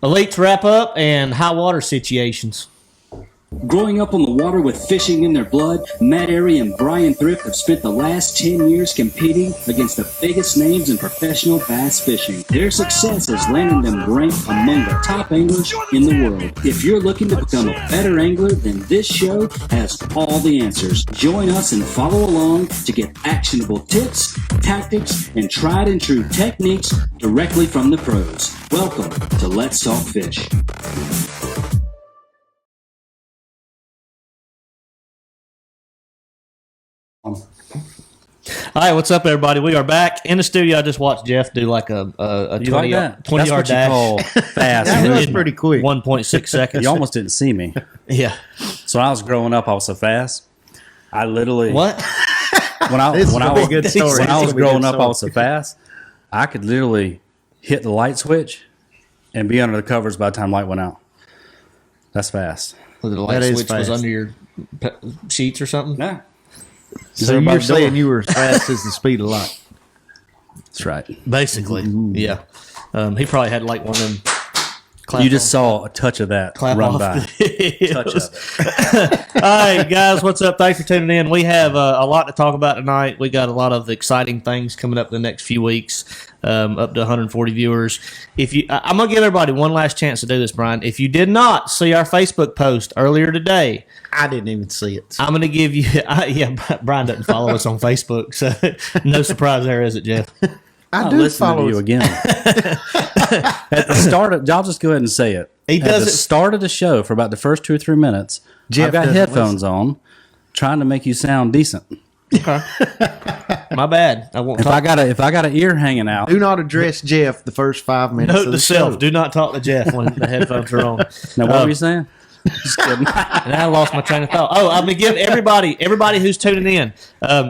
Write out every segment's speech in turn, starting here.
Elites wrap up and high water situations. Growing up on the water with fishing in their blood, Matt Arey and Bryan Thrift have spent the last 10 years competing against the biggest names in professional bass fishing. Their success has landed them ranked among the top anglers in the world. If you're looking to become a better angler, then this show has all the answers. Join us and follow along to get actionable tips, tactics, and tried and true techniques directly from the pros. Welcome to Let's Talk Fish. All right, what's up, everybody? We are back in the studio. I just watched Jeff do like a 20-yard dash. Fast. That was pretty quick. 1.6 seconds. You almost didn't see me. Yeah. So when I was growing up, I was so fast. I literally What? when I was growing up, I was so fast. I could literally hit the light switch and be under the covers by the time light went out. That's fast. The light That is switch was fast. under your sheets or something? Yeah, So you're saying you were as fast as the speed of light. that's right. Basically, yeah. He probably had like one of them. You just saw a touch of that Clap run off. by. Touch of it. All right, guys, what's up? Thanks for tuning in. We have a lot to talk about tonight. We got a lot of exciting things coming up in the next few weeks, up to 140 viewers. I'm going to give everybody one last chance to do this, Brian. If you did not see our Facebook post earlier today, I didn't even see it. I'm going to give you Brian doesn't follow us on Facebook, so no surprise there, is it, Jeff? I I'll do listen follow to you again. At the start of, I'll just go ahead and say it. He At does the it- start of the show, for about the first 2 or 3 minutes, Jeff I've got doesn't headphones on, trying to make you sound decent. Okay. My bad. I won't If talk. I got an ear hanging out, Do not address Jeff the first 5 minutes Note of to the self: show. do not talk to Jeff when the headphones are on. now what were you saying? Just kidding. And I lost my train of thought. Oh, I'm gonna give everybody who's tuning in.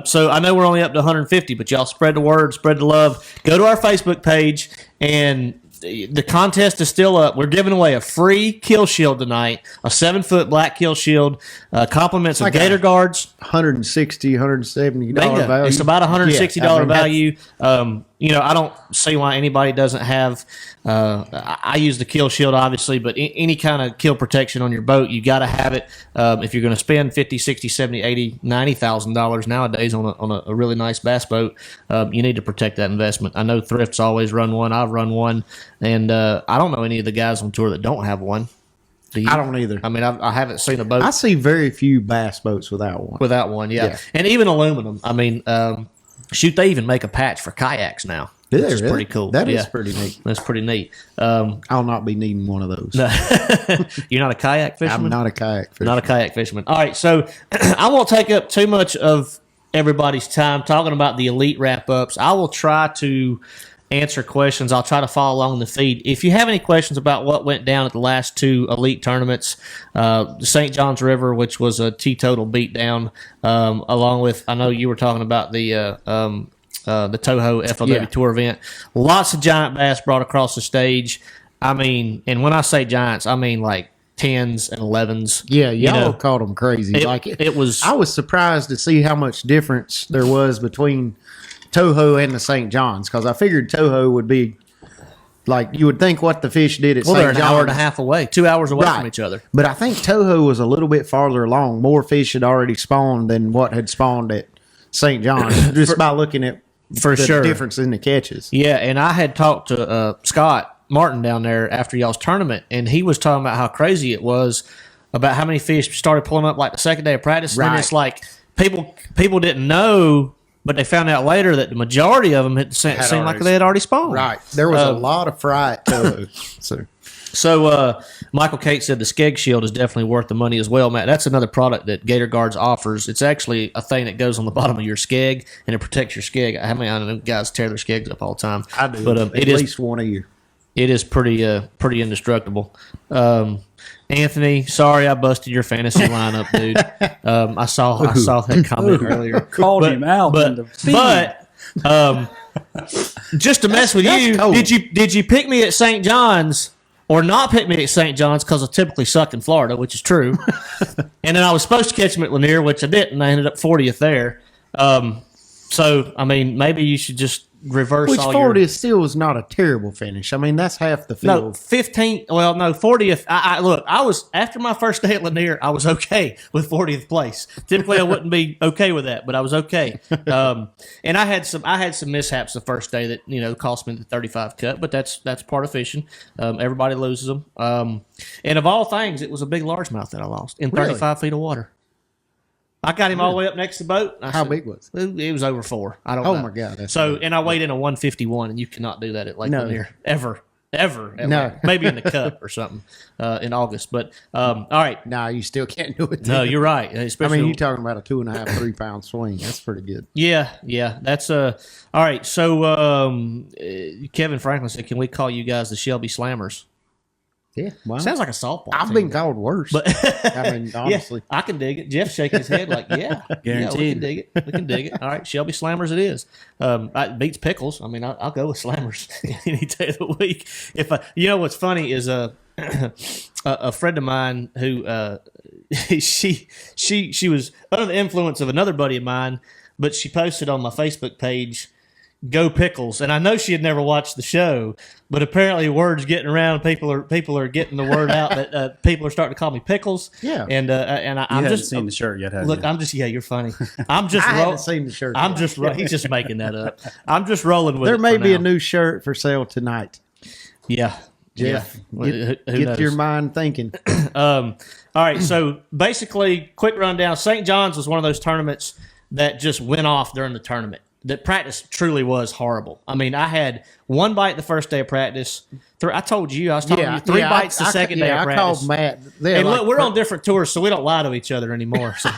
So I know we're only up to 150, but y'all spread the word, spread the love. Go to our Facebook page, and the contest is still up. We're giving away a free kill shield tonight, a 7-foot black kill shield, compliments of Like Gator a guards. $160, $170 Bingo. value. It's about $160 Yeah, I mean, value. I don't see why anybody doesn't have. I use the kill shield, obviously, but any kind of kill protection on your boat, you got to have it. If you're going to spend $50, $60, $70, $80, $90,000 nowadays on a really nice bass boat, you need to protect that investment. I know Thrift's always run one. I've run one, and I don't know any of the guys on tour that don't have one. Do you? I don't either. I mean, I haven't seen a boat I see very few bass boats without one. without one. Yeah, and even aluminum. I mean, shoot, they even make a patch for kayaks now. Do Which they is really? pretty cool. That yeah. is pretty neat. That's pretty neat. I'll not be needing one of those. You're not a kayak fisherman? I'm not a kayak fisherman. Not a kayak fisherman. All right, so I won't take up too much of everybody's time talking about the elite wrap-ups. I will try to answer questions. I'll try to follow along the feed. If you have any questions about what went down at the last 2 elite tournaments, the St. John's River, which was a teetotal beatdown, along with, I know you were talking about the Toho FLW Tour event. Lots of giant bass brought across the stage. I mean, and when I say giants, I mean like 10s and 11s. Yeah, y'all You know, called them crazy. it was. I was surprised to see how much difference there was between Toho and the St. John's, because I figured Toho would be like, you would think what the fish did at Well, they're St. an John's. hour and a half away, 2 hours away Right. from each other. But I think Toho was a little bit farther along. More fish had already spawned than what had spawned at St. John's, just by looking at For the sure. difference in the catches. Yeah, and I had talked to Scott Martin down there after y'all's tournament, and he was talking about how crazy it was about how many fish started pulling up like the second day of practice. And then Right. it's like people didn't know, but they found out later that the majority of them seemed like already- they had already spawned. Right. There was a lot of fry at Toho. So Michael Kate said the Skeg Shield is definitely worth the money as well, Matt. That's another product that Gator Guards offers. It's actually a thing that goes on the bottom of your skeg, and it protects your skeg. I know guys tear their skegs up all the time. I do. But At it is least one a year. it is pretty indestructible. Anthony, sorry I busted your fantasy lineup, dude. I saw that comment earlier. Called him out. in the feed. Just to mess with you, cold. did you pick me at St. John's or not pick me at St. John's because I typically suck in Florida, which is true. And then I was supposed to catch him at Lanier, which I didn't. I ended up 40th there. So I mean, maybe you should just reverse Which all 40th your. still is not a terrible finish. I mean, that's half the field. No, 15. Well, no, 40th. Look, I was after my first day at Lanier, I was okay with 40th place. Typically, I wouldn't be okay with that, but I was okay. And I had some mishaps the first day that cost me the 35 cut, but that's part of fishing. Everybody loses them. And of all things, it was a big largemouth that I lost in 35 feet of water. I got him all the way up next to the boat. How big was it? It was over 4. I don't know. Oh, my God. So, and I weighed in a 151, and you cannot do that at Lake Lanier. Ever. No. Maybe in the cup or something in August. But, all right. No, you still can't do it. No, you're right. Especially, you're talking about a 2.5, 3 pound swing. That's pretty good. Yeah. That's all right. So, Kevin Franklin said, can we call you guys the Shelby Slammers? Yeah, well, sounds like a softball. I've team. been called worse. But I mean, honestly, I can dig it. Jeff's shaking his head like, yeah, we can dig it. We can dig it. All right, Shelby Slammers, it is. It beats pickles. I mean, I'll go with Slammers any day of the week. If what's funny is a friend of mine who she was under the influence of another buddy of mine, but she posted on my Facebook page, "Go Pickles," and I know she had never watched the show, but apparently word's getting around. People are getting the word out that people are starting to call me Pickles. Yeah, and I'm just seen the shirt yet, have look. you? I'm just you're funny. I'm just I haven't seen the shirt. I'm yet. just he's just making that up. I'm just rolling with there it. may for be now. a new shirt for sale tonight. Yeah, Jeff, yeah. Who get knows? your mind thinking. All right, so basically, quick rundown. St. John's was one of those tournaments that just went off during the tournament. The practice truly was horrible. I mean, I had one bite the first day of practice. I told you, I was telling you, 3 bites the second day of practice. I called Matt. And look, we're on different tours, so we don't lie to each other anymore. So.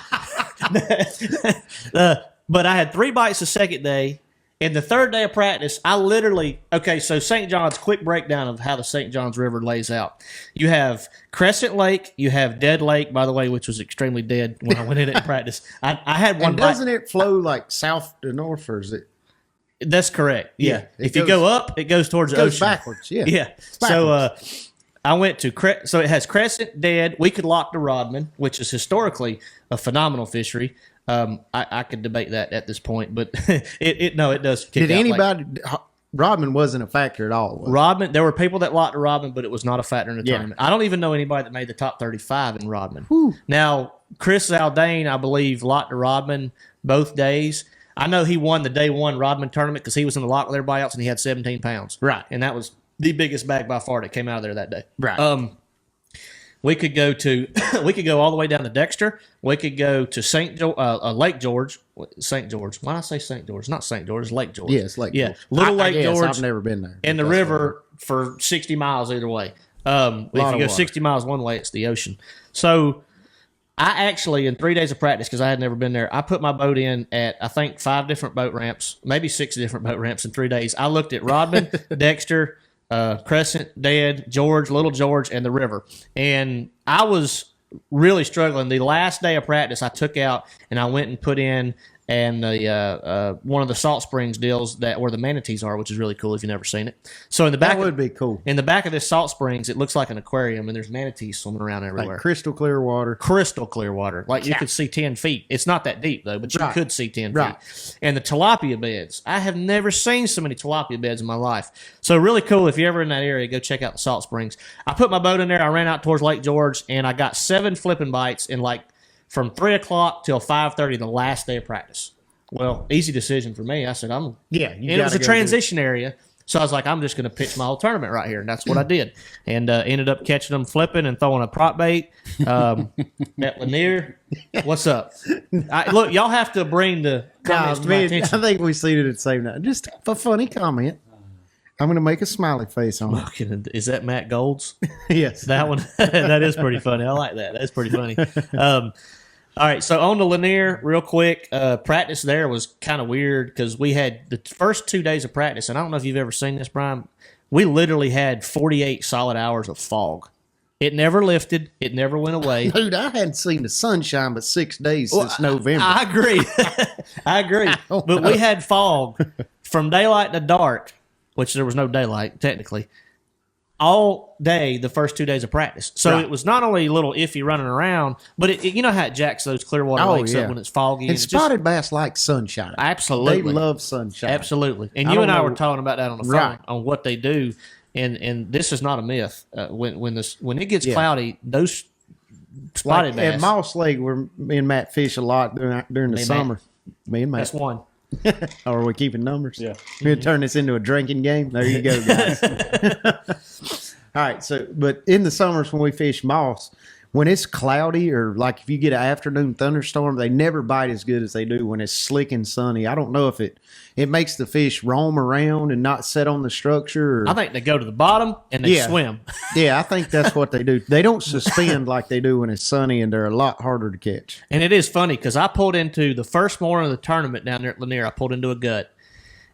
But I had 3 bites the second day. And the third day of practice, so St. John's, quick breakdown of how the St. John's River lays out. You have Crescent Lake, you have Dead Lake, by the way, which was extremely dead when I went in it in practice. I had one and doesn't it flow like south to north, or is it? That's correct. Yeah. If you go up, it goes towards the It goes ocean. backwards, yeah. Yeah. So I went to so it has Crescent, Dead. We could lock to Rodman, which is historically a phenomenal fishery. I could debate that at this point, but it does. Did anybody? Rodman wasn't a factor at all. Rodman, there were people that locked to Rodman, but it was not a factor in the tournament. I don't even know anybody that made the top 35 in Rodman. Whew. Now, Chris Zaldane, I believe, locked to Rodman both days. I know he won the day one Rodman tournament because he was in the lock with everybody else and he had 17 pounds. Right. And that was the biggest bag by far that came out of there that day. Right. We could go all the way down to Dexter. We could go to Lake George. St. George. Why did I say St. George? Not St. George. It's Lake George. Yeah, it's Lake George. Little Lake George. I've never been there. And the river for 60 miles either way. If you go 60 miles one way, it's the ocean. So I actually, in 3 days of practice, because I had never been there, I put my boat in at, I think, 5 different boat ramps, maybe 6 different boat ramps in 3 days. I looked at Rodman, Dexter, Crescent, Dead, George, Little George, and the river. And I was really struggling. The last day of practice, I took out and I went and put in and one of the salt springs deals that where the manatees are, which is really cool if you've never seen it. So in the back, that would be cool. In the back of this salt springs, it looks like an aquarium, and there's manatees swimming around everywhere. Like crystal clear water. Crystal clear water. Like you could see 10 feet. It's not that deep, though, but you could see 10 Right. feet. And the tilapia beds. I have never seen so many tilapia beds in my life. So really cool. If you're ever in that area, go check out the salt springs. I put my boat in there. I ran out towards Lake George, and I got 7 flipping bites in from 3 o'clock till 5:30 the last day of practice. Well, easy decision for me. I said, and it was a transition area. So I was like, I'm just going to pitch my whole tournament right here. And that's what I did. And ended up catching them flipping and throwing a prop bait at Lanier. What's up? Look, y'all have to bring the comments to my attention. I think we've seen it at the same time. Just a funny comment. I'm going to make a smiley face on it. Is that Matt Gold's? Yes. That one? That is pretty funny. I like that. That's pretty funny. All right, so on to Lanier real quick. Practice there was kind of weird because we had the first 2 days of practice, and I don't know if you've ever seen this, Brian. We literally had 48 solid hours of fog. It never lifted. It never went away. Dude, I hadn't seen the sunshine but 6 days since November. I agree. I agree. But we had fog from daylight to dark, which there was no daylight, technically. all day the first 2 days of practice. So Right. it was not only a little iffy running around, but you know how it jacks those Clearwater lakes up when it's foggy. And spotted bass like sunshine. Absolutely. They love sunshine. Absolutely. And I you don't and I know- were talking about that on the phone Right. on what they do. And this is not a myth. When it gets cloudy, those spotted At bass. Moss Lake, where me and Matt fish a lot during the Matt. summer. Me and Matt. That's one. Or are we keeping numbers? Yeah. We're going to turn this into a drinking game. There you go, guys. All right. So, but in the summers when we fish moss, when it's cloudy or like if you get an afternoon thunderstorm, they never bite as good as they do when it's slick and sunny. I don't know if it makes the fish roam around and not set on the structure. Or, I think they go to the bottom and they Yeah. swim. yeah, I think that's what they do. They don't suspend like they do when it's sunny, and they're a lot harder to catch. And it is funny because I pulled into the first morning of the tournament down there at Lanier. I pulled into a gut,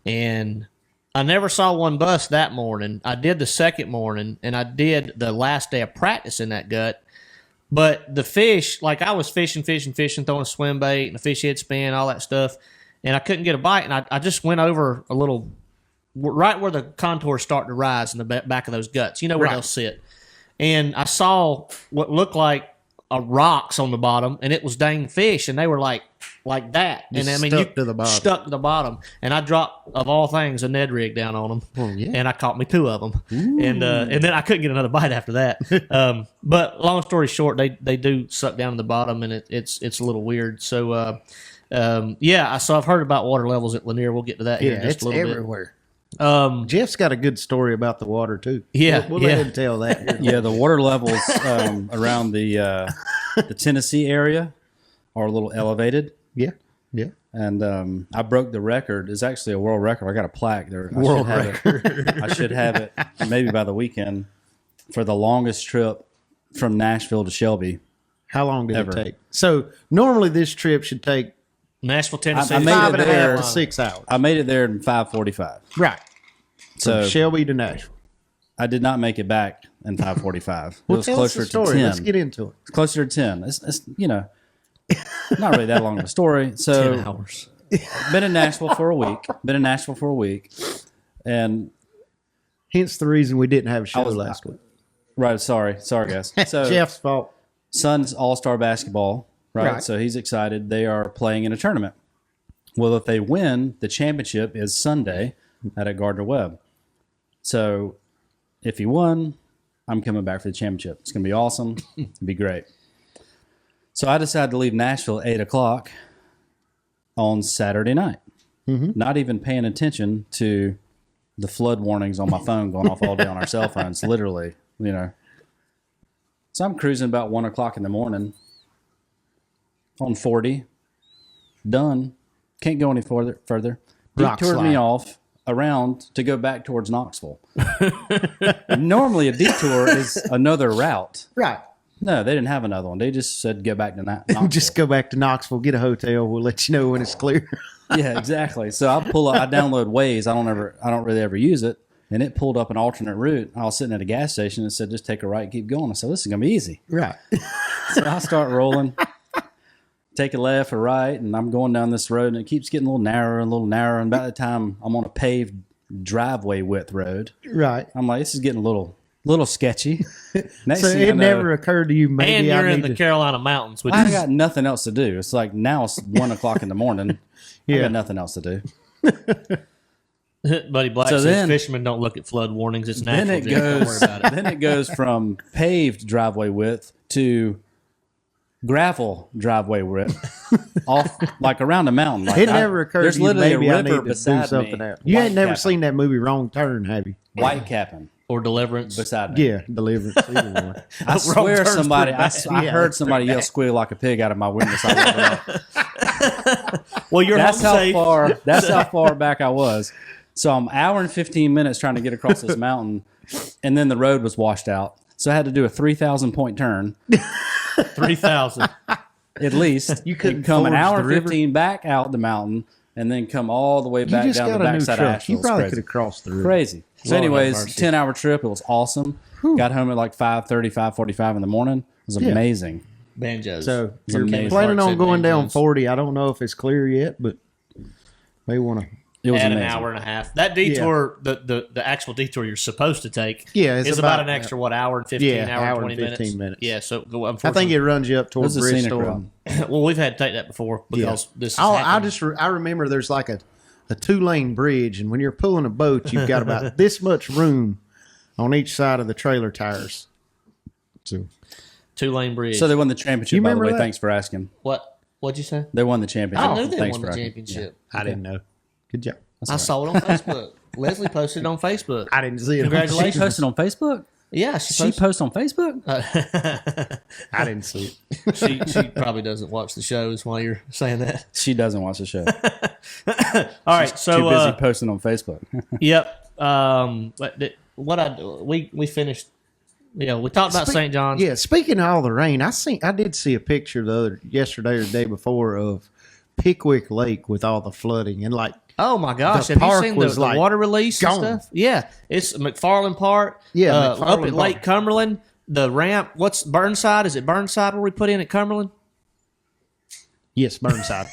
and I never saw one bust that morning. I did the second morning, and I did the last day of practice in that gut. But the fish, like I was fishing, throwing a swim bait, and the fish head spin, all that stuff, and I couldn't get a bite. And I just went over a little, right where the contours start to rise in the back of those guts. You know where Right. they'll sit. And I saw what looked like rocks on the bottom, and it was dang fish, and they were like that. Just and I mean, stuck to the bottom. stuck to the bottom. And I dropped, of all things, a Ned rig down on them. Well, yeah. And I caught me 2 of them. And then I couldn't get another bite after that. But long story short, they do suck down to the bottom, and it's a little weird. So yeah, so I've heard about water levels at Lanier. We'll get to that here in just it's a little everywhere. bit. Jeff's got a good story about the water too. Yeah, we'll yeah. let him tell that. Yeah, the water levels around the Tennessee area are a little elevated. yeah. And I broke the record. It's actually a world record. I got a plaque there. World I should have it maybe by the weekend for the longest trip from Nashville to Shelby. How long did Ever. it take? So normally this trip should take Nashville, Tennessee. I made five it and a half there. to 6 hours. I made it there in 5:45. Right. So From Shelby to Nashville. I did not make it back in 5:45. It Well, was tell us closer the to story. 10. Let's get into it. It's closer to 10. It's not really that long of a story. So 10 hours. been in Nashville for a week. And Hence the reason we didn't have a show was- last week. right, sorry guys. So Jeff's fault. son's all-star basketball, right? Right. So he's excited. They are playing in a tournament. Well, if they win, the championship is Sunday at Gardner Webb. So if he won, I'm coming back for the championship. It's going to be awesome. It'd be great. So I decided to leave Nashville at 8 o'clock on Saturday night, not even paying attention to the flood warnings on my phone going off all day on our cell phones, literally, So I'm cruising about 1 o'clock in the morning on 40, done. Can't go any further. Rock Detoured slide. me off around to go back towards Knoxville. Normally a detour is another route. Right. No, they didn't have another one. They just said go back to Knoxville. Just go back to Knoxville, get a hotel. We'll let you know when it's clear. Yeah, exactly. So I download Waze. I don't really ever use it, and it pulled up an alternate route. I was sitting at a gas station and said, "Just take a right, and keep going." I said, "This is gonna be easy." Right. So I start rolling, take a left or right, and I'm going down this road, and it keeps getting a little narrower and a little narrower. And by the time I'm on a paved driveway width road, Right. I'm like, "This is getting a little sketchy." Next So thing I it know, never occurred to you maybe And you're I in need the to, Carolina mountains, which I is got nothing else to do. It's like now it's 1 o'clock in the morning. I Yeah. got nothing else to do. Buddy Black So says then- fishermen don't look at flood warnings. It's Then natural. it Jeff. Don't worry goes. about it. Then it goes from paved driveway width to gravel driveway width, off like around a mountain. Like it never occurred There's to you literally maybe a I river need to do beside something me. else. You ain't never White seen that movie Wrong Turn, have you? White capping Or deliverance. beside me. Yeah, Deliverance. Either one. I swear turn's somebody. I, pretty I Yeah, heard that's somebody yell "squeal like a pig" out of my window. So I looked up. Well, you're That's home how safe. far. That's how far back I was. So I'm hour and 15 minutes trying to get across this mountain, and then the road was washed out. So I had to do a 3,000 point turn 3,000. at least. You couldn't and come an forge hour the and river? 15 back out the mountain, and then come all the way You back just down the got a new backside of truck. Asheville. You It's probably could crazy. have crossed the river. Crazy. So, Lord have anyways, mercy. 10-hour trip. It was awesome. Got home at like 5:30, 5:45 in the morning. It was amazing. Banjos. So It's you're amazing. planning Clark on said going down banjos. 40. I don't know if it's clear yet, but may want to It was add amazing. an hour and a half. That detour, the actual detour you're supposed to take, Yeah, it's is about an extra hour and 15, hour and 20 and 15 minutes. minutes. Yeah, so I think it runs you up towards It was a scenic Bristol. route. well, we've had to take that before because this. I remember there's like a 2-lane bridge, and when you're pulling a boat, you've got about this much room on each side of the trailer tires. So 2-lane bridge. So they won the championship, You by the remember way. that? Thanks for asking. What'd you say? They won the championship. I knew they Thanks won for the asking. championship. I didn't know. Good job. I saw it on Facebook. Leslie posted it on Facebook. I didn't see it. Congratulations. She posted on Facebook? Yeah, She posted on Facebook? I didn't see it. she probably doesn't watch the shows while you're saying that. She doesn't watch the show. All right, so Too busy posting on Facebook. yep. We finished. Yeah, we talked about St. John's. Yeah, speaking of all the rain, I did see a picture yesterday or the day before of Pickwick Lake with all the flooding and like. Oh my gosh! The Have you park seen was the like water release gone. and stuff? Yeah, it's McFarland Park. Yeah, up McFarland at Lake Park. Cumberland. The ramp. What's Burnside? Is it Burnside where we put in at Cumberland? Yes, Burnside.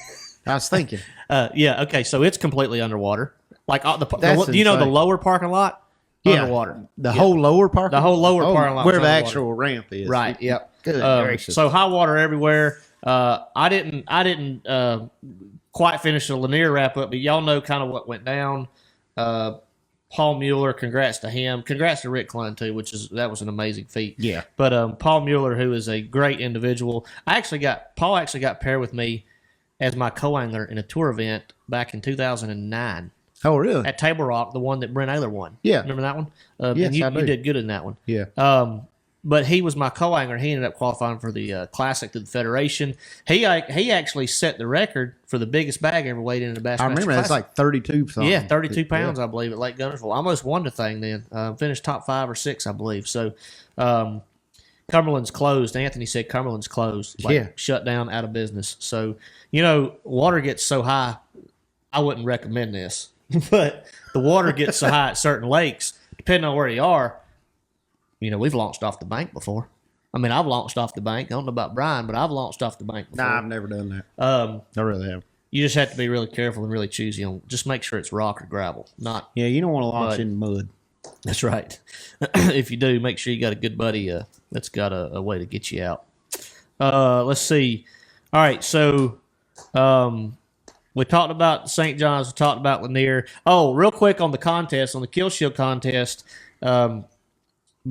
I was thinking. Yeah. Okay. So it's completely underwater. Like That's do you know the insane. lower parking lot? Yeah. Underwater. The whole lower park. The whole lower parking lot where was the underwater. actual ramp is. Right. Yep. Good gracious. So high water everywhere. I didn't quite finish the Lanier wrap up, but y'all know kind of what went down. Paul Mueller, congrats to him. Congrats to Rick Klein too, that was an amazing feat. Yeah. But Paul Mueller, who is a great individual, Paul actually got paired with me as my co-angler in a tour event back in 2009 Oh, really? at Table Rock, the one that Brent Ayler won. Yeah. Remember that one? Yes, and you I do. did good in that one. Yeah. But he was my co-angler. He ended up qualifying for the Classic through the Federation. He actually set the record for the biggest bag ever weighed in a Bassmaster I remember that's Classic. like 32 something. Yeah, 32 pounds, I believe, at Lake Gunnersville. Almost won the thing then. Finished top 5 or 6, I believe. So Cumberland's closed. Anthony said Cumberland's closed. Shut down, out of business. So, water gets so high, I wouldn't recommend this. But the water gets so high at certain lakes, depending on where you are, we've launched off the bank before. I mean, I've launched off the bank. I don't know about Brian, but I've launched off the bank before. Nah, I've never done that. I really have. You just have to be really careful and really choosy on. Just make sure it's rock or gravel, not. Yeah, you don't want to launch in mud. That's right. If you do, make sure you got a good buddy that's got a way to get you out. Let's see. All right, so we talked about St. John's. We talked about Lanier. Oh, real quick on the contest, on the Kill Shield contest.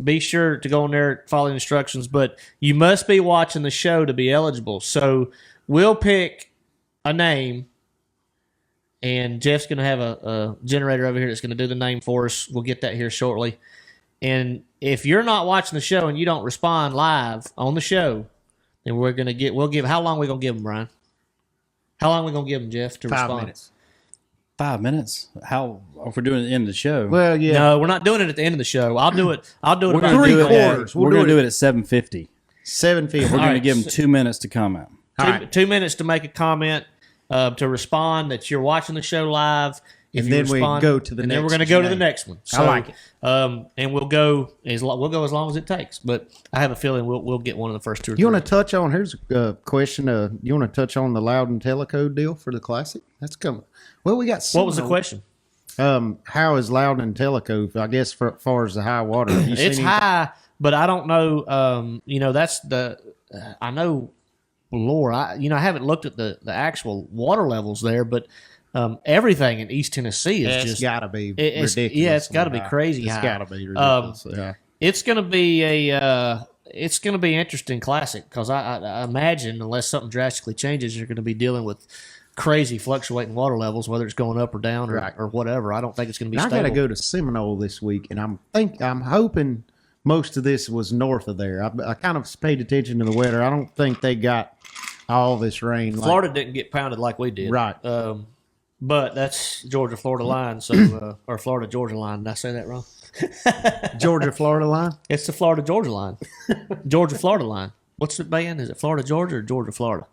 Be sure to go in there, follow the instructions, but you must be watching the show to be eligible. So we'll pick a name, and Jeff's going to have a generator over here that's going to do the name for us. We'll get that here shortly. And if you're not watching the show and you don't respond live on the show, then we'll give, how long are we going to give them, Brian? How long are we going to give them, Jeff, to 5 respond? minutes. 5 minutes? How? If we're doing it at the end of the show. Well, yeah. No, we're not doing it at the end of the show. I'll do it. we're about going to three do it. quarters. We're going to do it at 7:50. 7 feet. We're going right. to give them 2 minutes to comment. Two minutes to make a comment, to respond that you're watching the show live. If And you then we respond, go to the and then we're next going to go to the name. next one. So, I like it. And we'll go as long as it takes. But I have a feeling we'll get one of the first 2 or 3. You want to touch on? Here's a question. You want to touch on the Loudon Telecode deal for the Classic? That's coming. Well, we got. What was the Seminole. question? How is Loudon Telecode? I guess for as far as the high water, have you seen It's any- high, but I don't know. That's the. I know. Lord, I haven't looked at the actual water levels there, but everything in East Tennessee is It's just got to be it's- ridiculous. yeah, it's gotta be crazy It's high. got to be ridiculous. It's going to be it's going to be an interesting Classic because I imagine unless something drastically changes, you're going to be dealing with crazy fluctuating water levels, whether it's going up or down or, Right. or whatever. I don't think it's going to be I stable. got to go to Seminole this week, and I'm hoping most of this was north of there. I kind of paid attention to the weather. I don't think they got all this rain. Florida didn't get pounded like we did. Right. But that's Georgia-Florida line, so or Florida-Georgia line. Did I say that wrong? Georgia-Florida line. It's the Florida-Georgia line. Georgia-Florida line. What's it band? Is it Florida-Georgia or Georgia-Florida?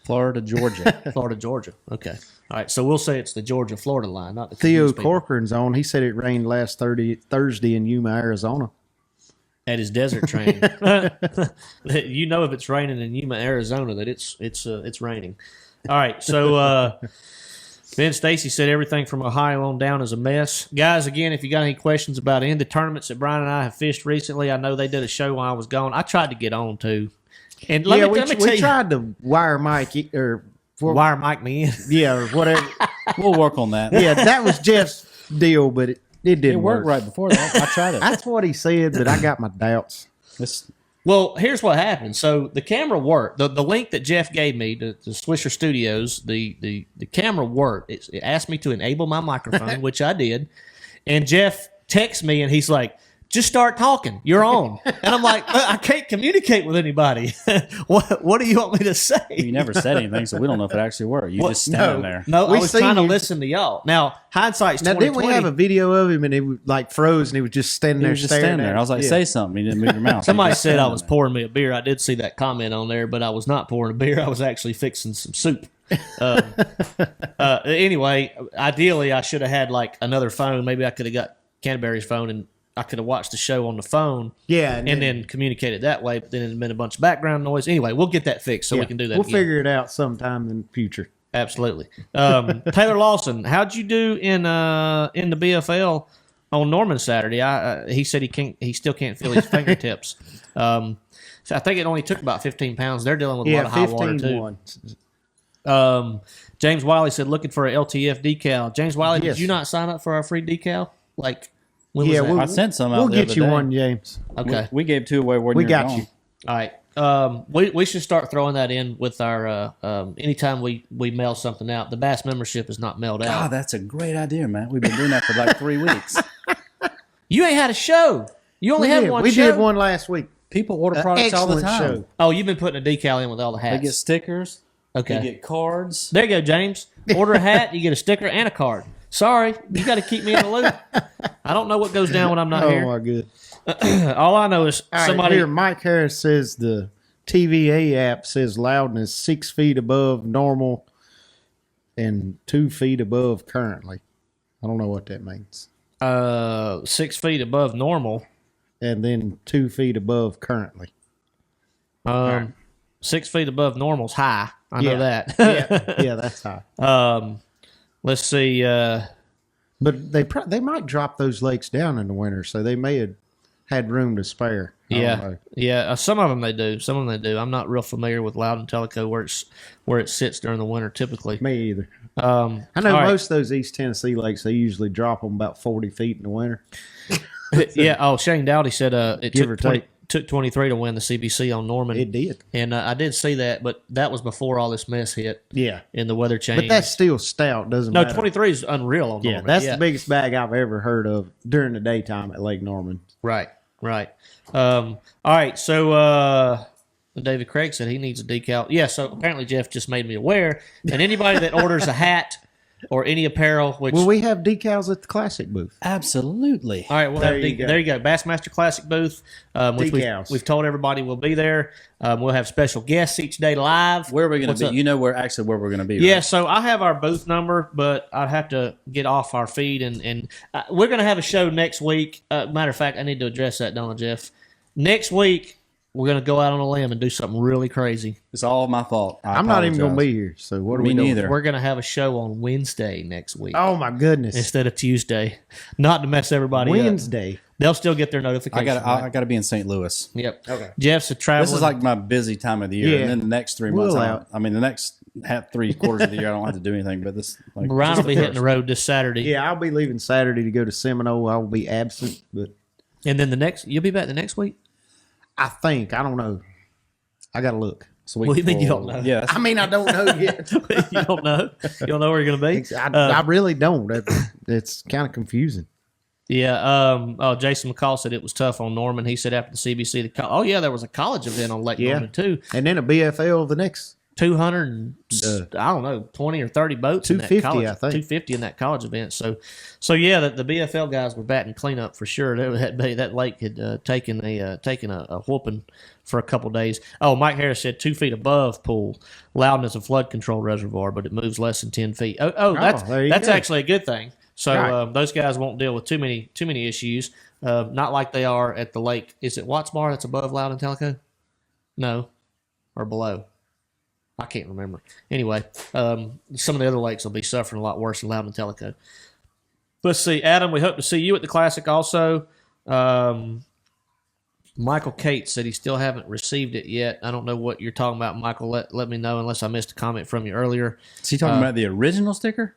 Florida, Georgia. Florida-Georgia. Okay. All right. So we'll say it's the Georgia-Florida line, not the Theo confuse people. Corcoran's on. He said it rained last Thursday in Yuma, Arizona. At his desert training. You know if it's raining in Yuma, Arizona, that it's raining. All right. So Ben Stacy said everything from Ohio on down is a mess. Guys, again, if you got any questions about any of the tournaments that Brian and I have fished recently, I know they did a show while I was gone. I tried to get on too. And let me tell we you, tried to wire Mike wire Mike me in. or whatever. We'll work on that. Yeah, that was Jeff's deal, but it didn't It worked work. right before that. I tried it. That's what he said, but I got my doubts. Well, here's what happened. So the camera worked. The link that Jeff gave me to Swisher Studios, the camera worked. It asked me to enable my microphone, which I did. And Jeff texts me, and he's like, just start talking. You're on. And I'm like, I can't communicate with anybody. What do you want me to say? You never said anything, so we don't know if it actually worked. You just standing there. No, I We was seen trying to you. listen to y'all. Now, hindsight's Now, didn't 2020. we have a video of him and he was like froze and he was just standing He there was just staring standing there. at I was like, us? say something. You didn't move your mouth. Somebody You just said I standing was there. pouring me a beer. I did see that comment on there, but I was not pouring a beer. I was actually fixing some soup. Anyway, ideally, I should have had like another phone. Maybe I could have got Canterbury's phone and I could have watched the show on the phone. Yeah, and then communicated that way. But then it'd been a bunch of background noise. Anyway, we'll get that fixed so we can do that. We'll again. figure it out sometime in the future. Absolutely. Taylor Lawson, how'd you do in the BFL on Norman Saturday? He said he still can't feel his fingertips. So I think it only took about 15 pounds. They're dealing with a lot of high water too. 15-1. James Wiley said looking for an LTF decal. James Wiley, Yes. did you not sign up for our free decal? Like when was Yeah, that? I sent some out We'll the get other you day. one, James. Okay. We gave 2 away. We got you. All right. We should start throwing that in with our anytime we mail something out. The Bass membership is not mailed out. Oh, that's a great idea, man. We've been doing that for like 3 weeks. You ain't had a show. You only had one We show. did one last week. People order products all the Excellent time. show. Oh, you've been putting a decal in with all the They hats. get stickers. Okay. They get cards. There you go, James. Order a hat, you get a sticker and a card. Sorry, you got to keep me in the loop. I don't know what goes down when I'm not Oh, here. my good. All I know is All right, somebody. here, Mike Harris says the TVA app says loudness 6 feet above normal and 2 feet above currently. I don't know what that means. 6 feet above normal. And then 2 feet above currently. 6 feet above normal's high. I know that. Yeah, that's high. Let's see. But they might drop those lakes down in the winter, so they may have had room to spare. I don't Yeah, know. yeah. Some of them they do. Some of them they do. I'm not real familiar with Loudon Teleco where it sits during the winter typically. Me either. I know all right. most of those East Tennessee lakes, they usually drop them about 40 feet in the winter. Yeah. Oh, Shane Dowdy said it Give or took 23 to win the CBC on Norman. It did. And I did see that, but that was before all this mess hit Yeah. in the weather change. But that's still stout, doesn't no, matter. 23 is unreal on Yeah, Norman. that's the biggest bag I've ever heard of during the daytime at Lake Norman. Right. All right. So David Craig said he needs a decal. Yeah. So apparently Jeff just made me aware. And anybody that orders a hat or any apparel, which Well, we have decals at the Classic booth. Absolutely. all right, well, There you go. there you go. Bassmaster Classic booth. Which Decals. we've told everybody we'll be there. We'll have special guests each day live. Where are we going What's to up? be? You know where we're going to be. Yeah, Right? so I have our booth number, but I'd have to get off our feed, and we're going to have a show next week. Matter of fact, I need to address that, don't I, Jeff? Next week, we're going to go out on a limb and do something really crazy. It's all my fault. I'm not even going to be here, so what are Me we doing? neither. We're going to have a show on Wednesday next week Oh, my goodness. instead of Tuesday, not to mess everybody up. Wednesday. They'll still get their notification. I got to be in St. Louis. Yep. Okay. Jeff's a traveler. This is like my busy time of the year, Yeah. and then the next 3 We'll months. allow it. The next 3 quarters of the year, I don't have to do anything. But this, like, Brian just will be the hitting the first. road this Saturday. Yeah, I'll be leaving Saturday to go to Seminole. I'll be absent, but And then you'll be back the next week? I think. I don't know. I got to look. So we What do you think you pull- don't know? Yeah, I mean, I don't know yet. You don't know? You don't know where you're going to be? I really don't. It's kind of confusing. Yeah. Jason McCall said it was tough on Norman. He said after the CBC, there was a college event on Lake Yeah. Norman too. And then a BFL the next. 200, and, I don't know, 20 or 30 boats. in that 250, college, I think. 250 in that college event. So yeah, the BFL guys were batting cleanup for sure. That lake had taken a whooping for a couple days. Oh, Mike Harris said 2 feet above pool. Loudon is a flood control reservoir, but it moves less than 10 feet. That's there you that's go. actually a good thing. So Right. those guys won't deal with too many issues. Not like they are at the lake. Is it Watts Bar that's above Loudon Teleco? No, or below. I can't remember. Anyway, some of the other lakes will be suffering a lot worse than Loudon and Tellico. Let's see, Adam, we hope to see you at the Classic also. Michael Cates said he still haven't received it yet. I don't know what you're talking about, Michael. Let me know unless I missed a comment from you earlier. Is he talking about the original sticker?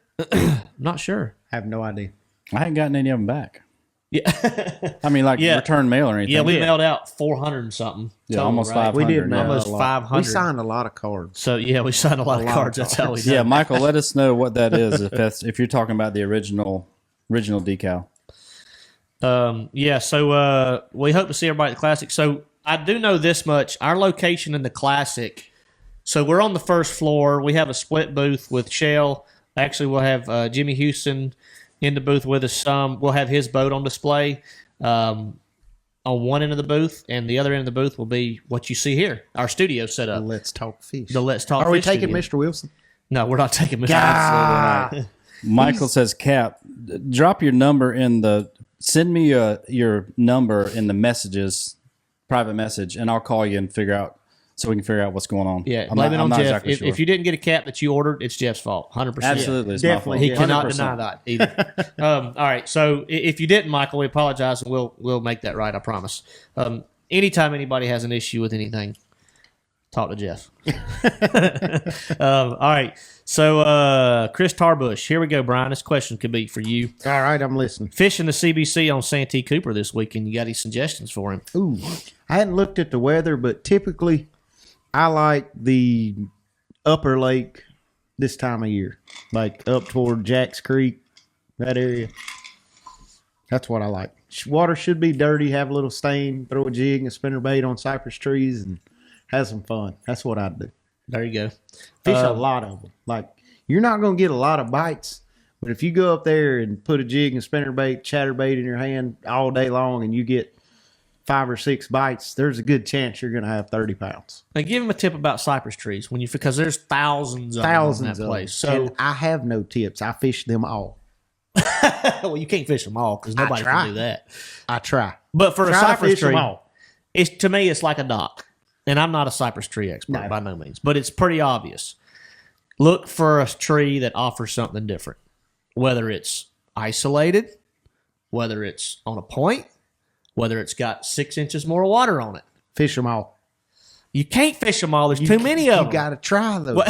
Not sure. I have no idea. I hadn't gotten any of them back. Yeah. I mean, like Yeah. return mail or anything. Yeah, we mailed out 400 and something. Yeah, total, almost right? 500. We did mail Almost a lot. 500. We signed a lot of cards. So, yeah, we signed a lot of cards. That's how we did. Yeah, Michael, let us know what that is if you're talking about the original decal. So we hope to see everybody at the Classic. So I do know this much. Our location in the Classic, so we're on the first floor. We have a split booth with Shell. Actually, we'll have Jimmy Houston in the booth with us some. We'll have his boat on display on one end of the booth, and the other end of the booth will be what you see here, our studio set up. Let's talk fish. The Let's Talk Are we Fish taking studio. Mr. Wilson? No, we're not taking Mr. God. Michael says, Cap, drop your number send me your number in the messages, private message, and I'll call you and so we can figure out what's going on. Yeah, I'm blame it not on Jeff. exactly sure. If you didn't get a cap that you ordered, it's Jeff's fault. 100%. Absolutely, it's Definitely. my He fault. cannot 100%. deny that either. All right. So if you didn't, Michael, we apologize, and we'll make that right. I promise. Anytime anybody has an issue with anything, talk to Jeff. All right. So Chris Tarbush, here we go, Brian. This question could be for you. All right, I'm listening. Fishing the CBC on Santee Cooper this weekend. You got any suggestions for him? Ooh, I hadn't looked at the weather, but typically I like the upper lake this time of year, like up toward Jacks Creek, that area. That's what I like. Water should be dirty, have a little stain, throw a jig and a spinner bait on cypress trees, and have some fun. That's what I'd do. There you go. Fish a lot of them. Like, you're not going to get a lot of bites, but if you go up there and put a jig and spinner bait, chatterbait in your hand all day long and you get 5 or 6 bites, there's a good chance you're going to have 30 pounds. Now, give him a tip about cypress trees because there's thousands of them in that place. So, And I have no tips. I fish them all. well, you can't fish them all because nobody try. can do that. I try. But for a Try to cypress fish them tree, all. to me, it's like a dock. And I'm not a cypress tree expert No. by no means, but it's pretty obvious. Look for a tree that offers something different, whether it's isolated, whether it's on a point, whether it's got 6 inches more water on it. Fish them all. You can't fish them all. There's too many of them. You got to try those.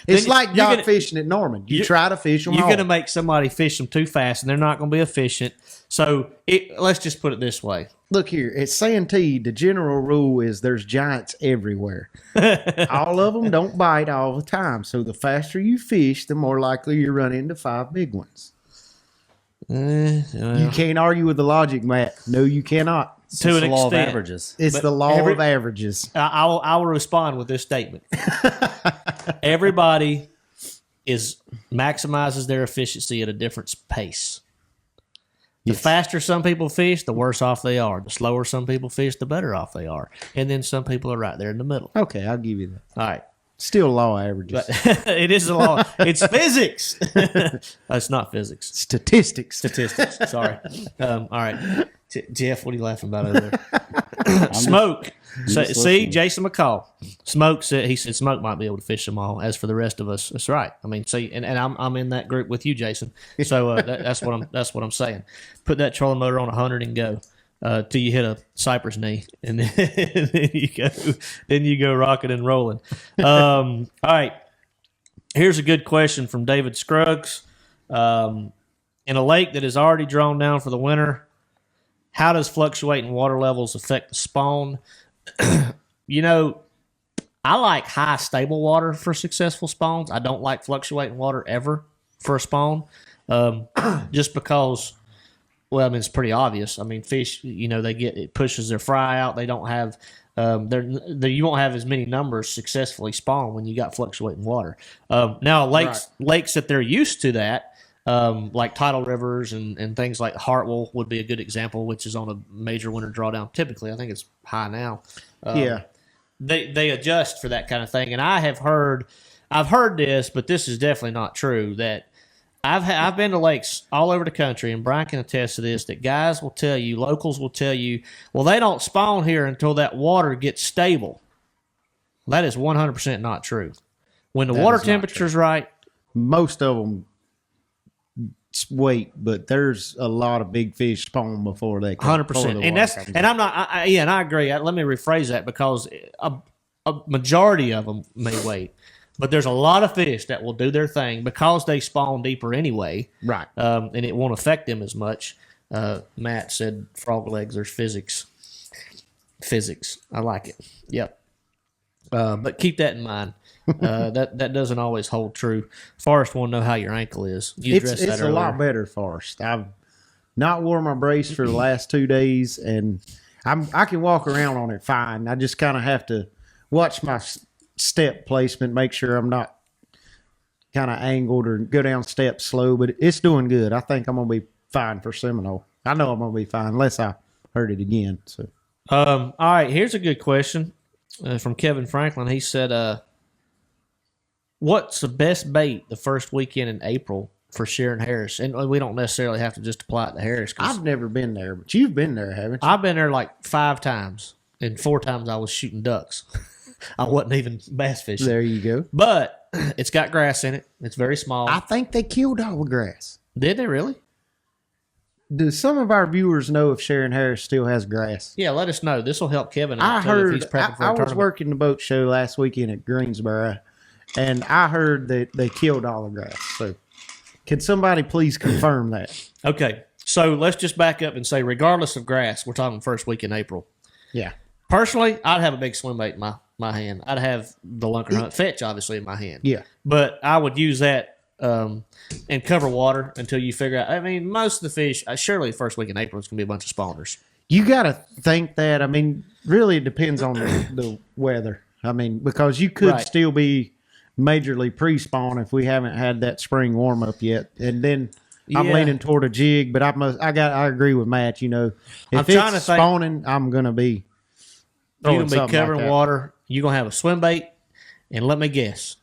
It's like you're dog gonna- fishing at Norman. You try to fish them You're all. going to make somebody fish them too fast, and they're not going to be efficient. So let's just put it this way. Look here, at Santee, the general rule is there's giants everywhere. All of them don't bite all the time. So the faster you fish, the more likely you run into 5 big ones. You can't argue with the logic, Matt. No, you cannot. To It's an the law of extent. averages. It's But the law of averages. I will respond with this statement. Everybody maximizes their efficiency at a different pace. The faster some people fish, the worse off they are. The slower some people fish, the better off they are. And then some people are right there in the middle. Okay, I'll give you that. All right. Still law of averages. But it is a law. It's physics. It's not physics. Statistics. Statistics. Sorry. All right. Jeff, what are you laughing about over there? Smoke. So, just see, listening. Jason McCall. Smoke said Smoke might be able to fish them all. As for the rest of us, that's right. I mean, see, and I'm in that group with you, Jason. So that's what I'm saying. Put that trolling motor on 100 and go till you hit a cypress knee, and then you go rocking and rolling. All right. Here's a good question from David Scruggs. In a lake that is already drawn down for the winter, how does fluctuating water levels affect the spawn? I like high stable water for successful spawns. I don't like fluctuating water ever for a spawn, just because. Well, I mean, it's pretty obvious. I mean, fish, it pushes their fry out. They don't have, you won't have as many numbers successfully spawn when you got fluctuating water. Now, lakes that they're used to that, like tidal rivers and things like Hartwell would be a good example, which is on a major winter drawdown. Typically, I think it's high now. Yeah. They adjust for that kind of thing. And I've heard this, but this is definitely not true, that I've been to lakes all over the country, and Brian can attest to this, that guys will tell you, locals will tell you, well, they don't spawn here until that water gets stable. That is 100% not true. When the That water is not temperature's right, Most of them wait, but there's a lot of big fish spawn before they come. 100%. And that's and I'm not. And I agree. Let me rephrase that because a majority of them may wait, but there's a lot of fish that will do their thing because they spawn deeper anyway, right. and it won't affect them as much. Matt said frog legs. There's physics. I like it. Yep. But keep that in mind. That doesn't always hold true. Forrest want to know how your ankle is. You addressed that It's a earlier. lot better, Forrest. I've not worn my brace for the last 2 days, and I can walk around on it fine. I just kind of have to watch my step placement, make sure I'm not kind of angled or go down steps slow. But it's doing good. I think I'm gonna be fine for Seminole. I know I'm gonna be fine unless I hurt it again. So, all right. Here's a good question from Kevin Franklin. He said, what's the best bait the first weekend in April for Sharon Harris? And we don't necessarily have to just apply it to Harris. I've never been there, but you've been there, haven't you? I've been there like 5 times, and 4 times I was shooting ducks. I wasn't even bass fishing. There you go. But it's got grass in it. It's very small. I think they killed all the grass. Did they really? Do some of our viewers know if Sharon Harris still has grass? Yeah, let us know. This will help Kevin out I too, heard. if he's prepping for a I was tournament. working the boat show last weekend at Greensboro, and I heard that they killed all the grass. So, can somebody please confirm that? Okay, so let's just back up and say, regardless of grass, we're talking first week in April. Yeah. Personally, I'd have a big swim bait in my hand. I'd have the Lunker Hunt Fetch, obviously, in my hand. Yeah. But I would use that and cover water until you figure out. I mean, most of the fish, surely the first week in April, it's going to be a bunch of spawners. You got to think that. I mean, really, it depends on the weather. I mean, because you could Right. still be majorly pre-spawn if we haven't had that spring warm up yet. And then I'm Yeah. leaning toward a jig, but I agree with Matt. You know, I'm if trying it's to think- spawning, I'm gonna be You're throwing going to be something covering like that. water. You're going to have a swim bait, and let me guess,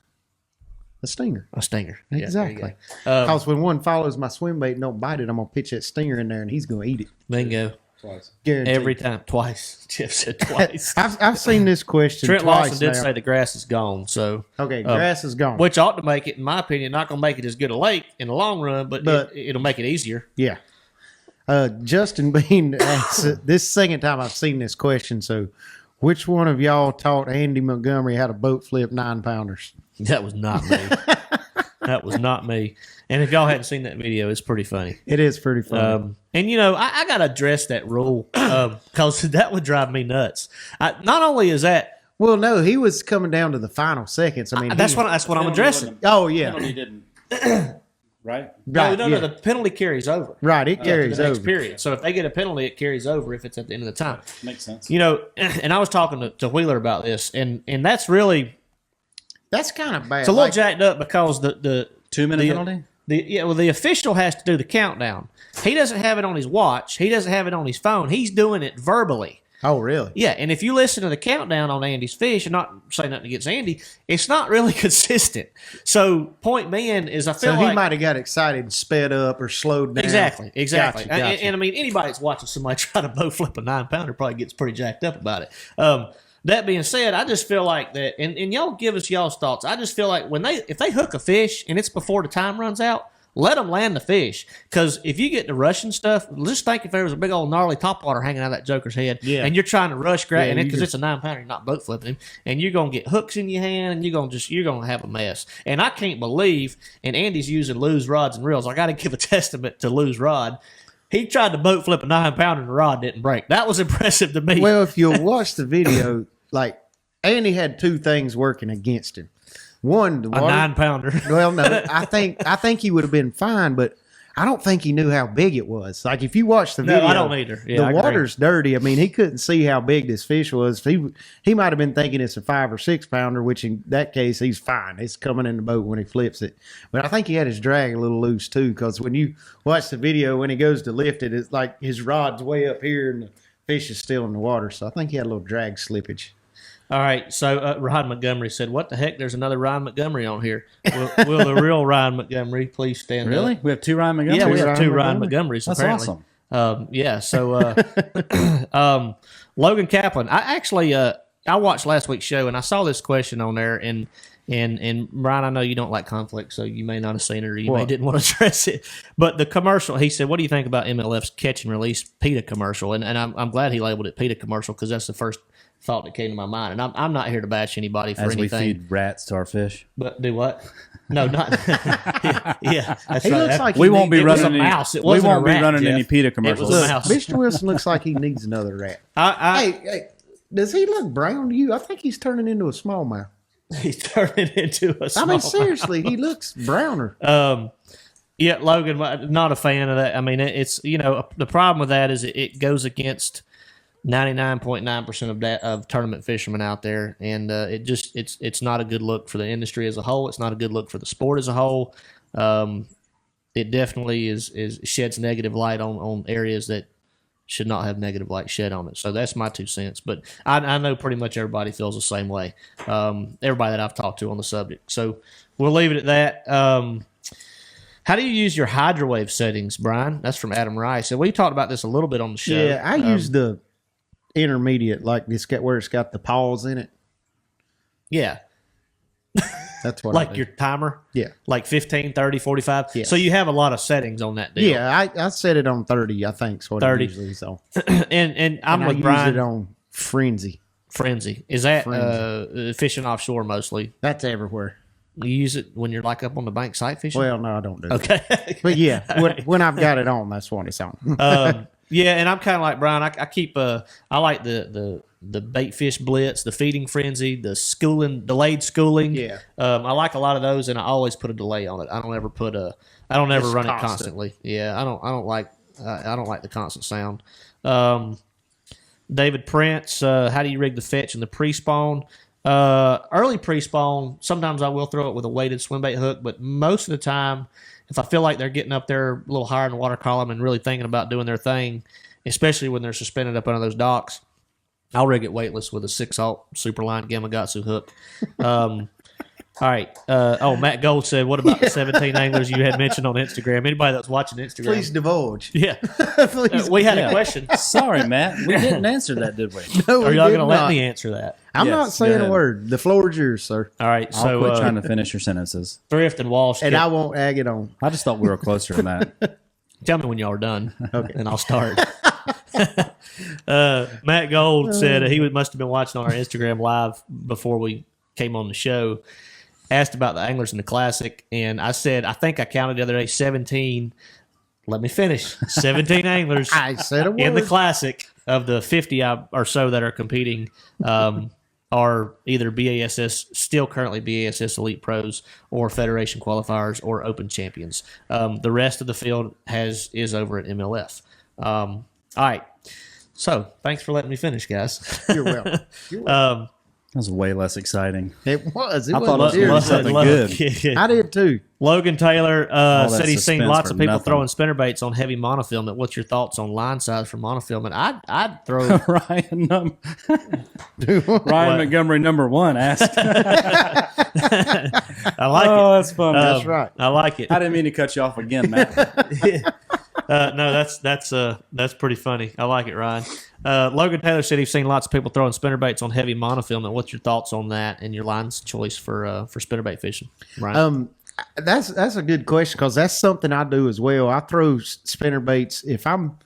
A stinger. a stinger. Yeah, there you Exactly. go. Because when one follows my swim bait and don't bite it, I'm gonna pitch that stinger in there and he's gonna eat it. Bingo. Guaranteed. Every time. Twice. Jeff said twice. I've seen this question Trent twice Lawson did now. say the grass is gone, so Okay, grass is gone. which ought to make it, in my opinion, not going to make it as good a lake in the long run, but it'll make it easier. Yeah. Justin Bean asked, this second time I've seen this question. So, which one of y'all taught Andy Montgomery how to boat flip 9-pounders? That was not me. That was not me. And if y'all hadn't seen that video, it's pretty funny. It is pretty funny. And, you know, I got to address that rule because that would drive me nuts. Not only is that, Well, no, he was coming down to the final seconds. I mean, that's what I'm addressing. Oh yeah, Penalty didn't. Right? No, right, no, yeah. the penalty carries over. Right, it To carries the next over. period. So if they get a penalty, it carries over if it's at the end of the time. Makes sense. You know, and I was talking to Wheeler about this, and that's really That's kind of bad. it's a little Like, jacked up because the 2-minute the- penalty? the official has to do the countdown. He doesn't have it on his watch. He doesn't have it on his phone. He's doing it verbally. oh, really? Yeah, and if you listen to the countdown on Andy's fish, and not say nothing against Andy, it's not really consistent. So point being is I feel So like he might have got excited and sped up or slowed down. Exactly. Gotcha. And I mean, anybody that's watching somebody try to bow flip a 9-pounder probably gets pretty jacked up about it. That being said, I just feel like that, and y'all give us y'all's thoughts. I just feel like if they hook a fish and it's before the time runs out, let them land the fish. Because if you get to rushing stuff, just think if there was a big old gnarly topwater hanging out of that joker's head, Yeah. and you're trying to rush grab Yeah, it you because just- it's a 9-pounder, you're not boat flipping him, and you're gonna get hooks in your hand, and you're gonna have a mess. And I can't believe, and Andy's using Lou's rods and reels. I got to give a testament to Lou's rod. He tried to boat flip a 9-pounder and the rod didn't break. That was impressive to me. Well, if you'll watch the video, like Andy had two things working against him. One, the a water. 9-pounder. Well, no, I think he would have been fine, but I don't think he knew how big it was. Like if you watch the No, video, I don't either. Yeah, I the agree. water's dirty. I mean, he couldn't see how big this fish was. He might have been thinking it's a 5 or 6-pounder, which in that case he's fine. It's coming in the boat when he flips it. But I think he had his drag a little loose too, because when you watch the video, when he goes to lift it, it's like his rod's way up here and the fish is still in the water. So I think he had a little drag slippage. All right, so Ryan Montgomery said, "What the heck? There's another Ryan Montgomery on here. Will the real Ryan Montgomery please stand Really? up?" We have 2 Ryan Montgomerys? Yeah, we have Ryan 2 Ryan Montgomery? Montgomerys. That's apparently. awesome. Yeah. So Logan Kaplan. I actually I watched last week's show and I saw this question on there, and And Brian, I know you don't like conflict, so you may not have seen it, or you may didn't want to address it. But the commercial, he said, "What do you think about MLF's catch and release PETA commercial?" And I'm glad he labeled it PETA commercial, because that's the first thought that came to my mind. And I'm not here to bash anybody for anything. As we feed rats to our fish. But do what? No, not. yeah, that's He right. looks like We won't be running a mouse. It we wasn't won't a be rat, running Jeff. any PETA It commercials. was a mouse. Mr. Wilson looks like he needs another rat. Hey, does he look brown to you? I think he's turning into a smallmouth. He's turning into a small. I mean, seriously, he looks browner. Yeah, Logan, not a fan of that. I mean, it's the problem with that is it goes against 99.9% of tournament fishermen out there, and it's not a good look for the industry as a whole. It's not a good look for the sport as a whole. It definitely is sheds negative light on areas that should not have negative light shed on it. So that's my 2 cents. But I know pretty much everybody feels the same way. Everybody that I've talked to on the subject. So we'll leave it at that. How do you use your hydrowave settings, Brian? That's from Adam Rice. And we talked about this a little bit on the show. Yeah, I use the intermediate, like where it's got the pause in it. Yeah. That's what like I do. your timer? Yeah. Like 15, 30, 45? Yeah. So you have a lot of settings on that deal. Yeah, I set it on 30, I think, is what 30. it usually is on. and I'm And with I Brian. use it on Frenzy. Frenzy. Is that Frenzy. fishing offshore mostly? That's everywhere. You use it when you're like up on the bank sight fishing? Well, no, I don't do that. Okay. But yeah, when I've got it on, that's when it's on. Yeah, and I'm kind of like Brian. I keep I like the bait fish blitz, the feeding frenzy, the schooling, delayed schooling. Yeah. I like a lot of those, and I always put a delay on it. I don't ever It's run it constant. constantly. Yeah, I don't like the constant sound. David Prince, how do you rig the fetch and the pre-spawn? Early pre-spawn, sometimes I will throw it with a weighted swim bait hook, but most of the time, if I feel like they're getting up there a little higher in the water column and really thinking about doing their thing, especially when they're suspended up under those docks, I'll rig it weightless with a 6-aught Superline Gamakatsu hook. All right. Matt Gold said, what about the 17 anglers you had mentioned on Instagram? Anybody that's watching Instagram? Please divulge. Yeah. Please. We had a question. Sorry, Matt. We didn't answer that, did we? No, Are we y'all did going to let not. me answer that? I'm Yes, not go saying a ahead. word. The floor is yours, sir. All right. I'll So quit trying to finish your sentences. Thrift and Walsh. And I won't ag it on. I just thought we were closer than that. Tell me when y'all are done, Okay. and I'll start. Matt Gold said he must have been watching on our Instagram live before we came on the show. Asked about the anglers in the Classic, and I said, I think I counted the other day 17. Let me finish. 17 anglers I said a word. in the Classic of the 50 or so that are competing are either BASS, still currently BASS Elite Pros, or Federation qualifiers, or Open champions. The rest of the field is over at MLF. All right. So thanks for letting me finish, guys. You're welcome. That was way less exciting. It was. It I thought was it was seriously. something good. I did too. Logan Taylor that said he's seen suspense lots for of people nothing. throwing spinnerbaits on heavy monofilament. What's your thoughts on line size for monofilament? I'd throw. Ryan Montgomery #1 asked. I like it. Oh, that's funny. That's right. I like it. I didn't mean to cut you off again, Matt. No, that's pretty funny. I like it, Ryan. Logan Taylor said he's seen lots of people throwing spinnerbaits on heavy monofilament. What's your thoughts on that and your line's choice for spinnerbait fishing, Ryan? That's a good question, because that's something I do as well. I throw spinner baits if I'm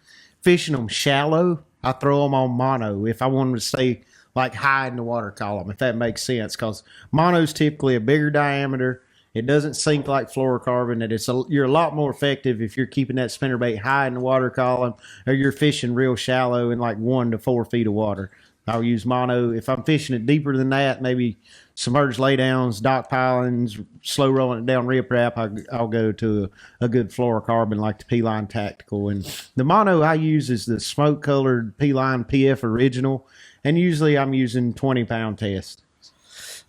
fishing them shallow. I throw them on mono if I want them to stay like high in the water column, if that makes sense. Because mono's typically a bigger diameter. It doesn't sink like fluorocarbon. You're a lot more effective if you're keeping that spinner bait high in the water column, or you're fishing real shallow in like 1 to 4 feet of water. I'll use mono. If I'm fishing it deeper than that, maybe submerged laydowns, dock pilings, slow rolling it down riprap, I'll go to a good fluorocarbon like the P-Line Tactical. And the mono I use is the smoke colored P-Line PF Original. And usually I'm using 20-pound test.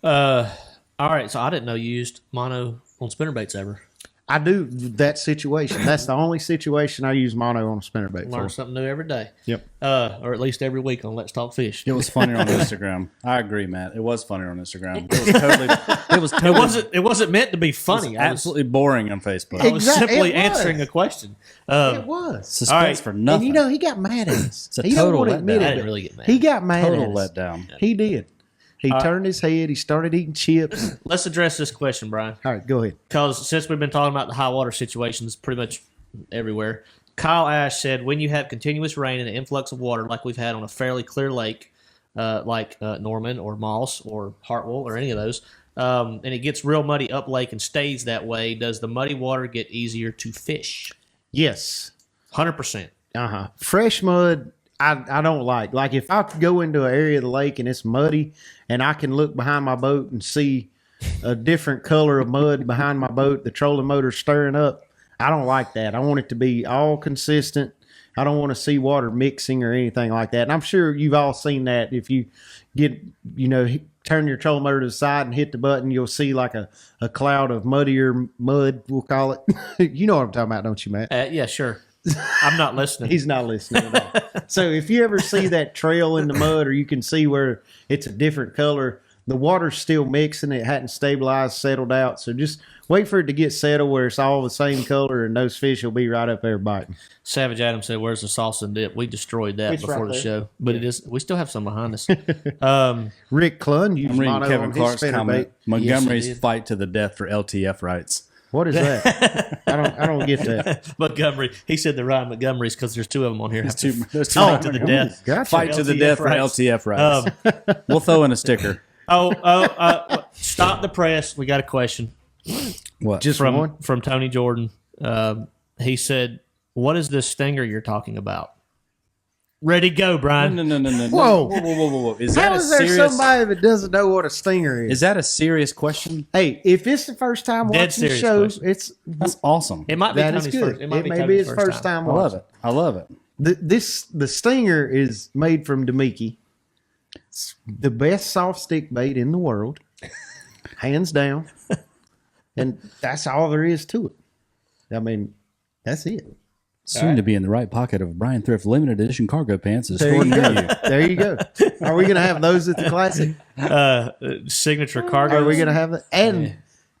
All right, so I didn't know you used mono on spinnerbaits ever. I do that situation. That's the only situation I use mono on a spinnerbait Learn for. something new every day. Yep. Or at least every week on Let's Talk Fish. It was funnier on Instagram. I agree, Matt. It was funnier on Instagram. It was totally. It wasn't meant to be funny. I was absolutely boring on Facebook. simply It was. answering a question. It was. Suspense All right. for And nothing. he got mad at us. It's a He don't total want to admit letdown. it, I didn't but really get mad. He got mad Total at us. letdown. He did. He turned his head. He started eating chips. Let's address this question, Brian. All right, go ahead. Because since we've been talking about the high water situations pretty much everywhere, Kyle Ash said, when you have continuous rain and an influx of water like we've had on a fairly clear lake, like Norman or Moss or Hartwell or any of those, and it gets real muddy up lake and stays that way, does the muddy water get easier to fish? Yes. 100%. Fresh mud, I don't like. Like if I go into an area of the lake and it's muddy and I can look behind my boat and see a different color of mud behind my boat, the trolling motor stirring up, I don't like that. I want it to be all consistent. I don't want to see water mixing or anything like that. And I'm sure you've all seen that. If you get, turn your trolling motor to the side and hit the button, you'll see like a cloud of muddier mud, we'll call it. You know what I'm talking about, don't you, Matt? Yeah, sure. I'm not listening. He's not listening at all. So if you ever see that trail in the mud or you can see where it's a different color, the water's still mixing. It hadn't stabilized, settled out. So just wait for it to get settled where it's all the same color and those fish will be right up there biting. Savage Adam said, where's the salsa and dip? We destroyed that It's before right the there. show. But it is. We still have some behind us. Rick Clun used I'm reading mono Kevin on his Clark's spinnerbait. comment. Montgomery's did. fight to the death for LTF rights. What is that? I don't get that. Montgomery. He said the Ryan Montgomery's because there's two of them on here. There's two Fight to the death. Gotcha. Fight to the LTF death for rights. LTF rights. We'll throw in a sticker. Stop the press. We got a question What? Just one? from Tony Jordan. He said, what is this stinger you're talking about? Ready, go, Brian. No. Whoa. Is that How a is there serious? somebody that doesn't know what a stinger is? Is that a serious question? Hey, if it's the first time Dead watching the serious show, question. it's That's awesome. It might be that is Tony's good. first. It might be may Tony's be his first time I love watching. it. I love it. The stinger is made from Demiki. It's the best soft stick bait in the world, hands down. And that's all there is to it. I mean, that's it. Soon to be in the right pocket of Bryan Thrift limited edition cargo pants. Is There you stored near go. you. There you go. Are we going to have those at the Classic? Signature cargo. Are we going to have that? And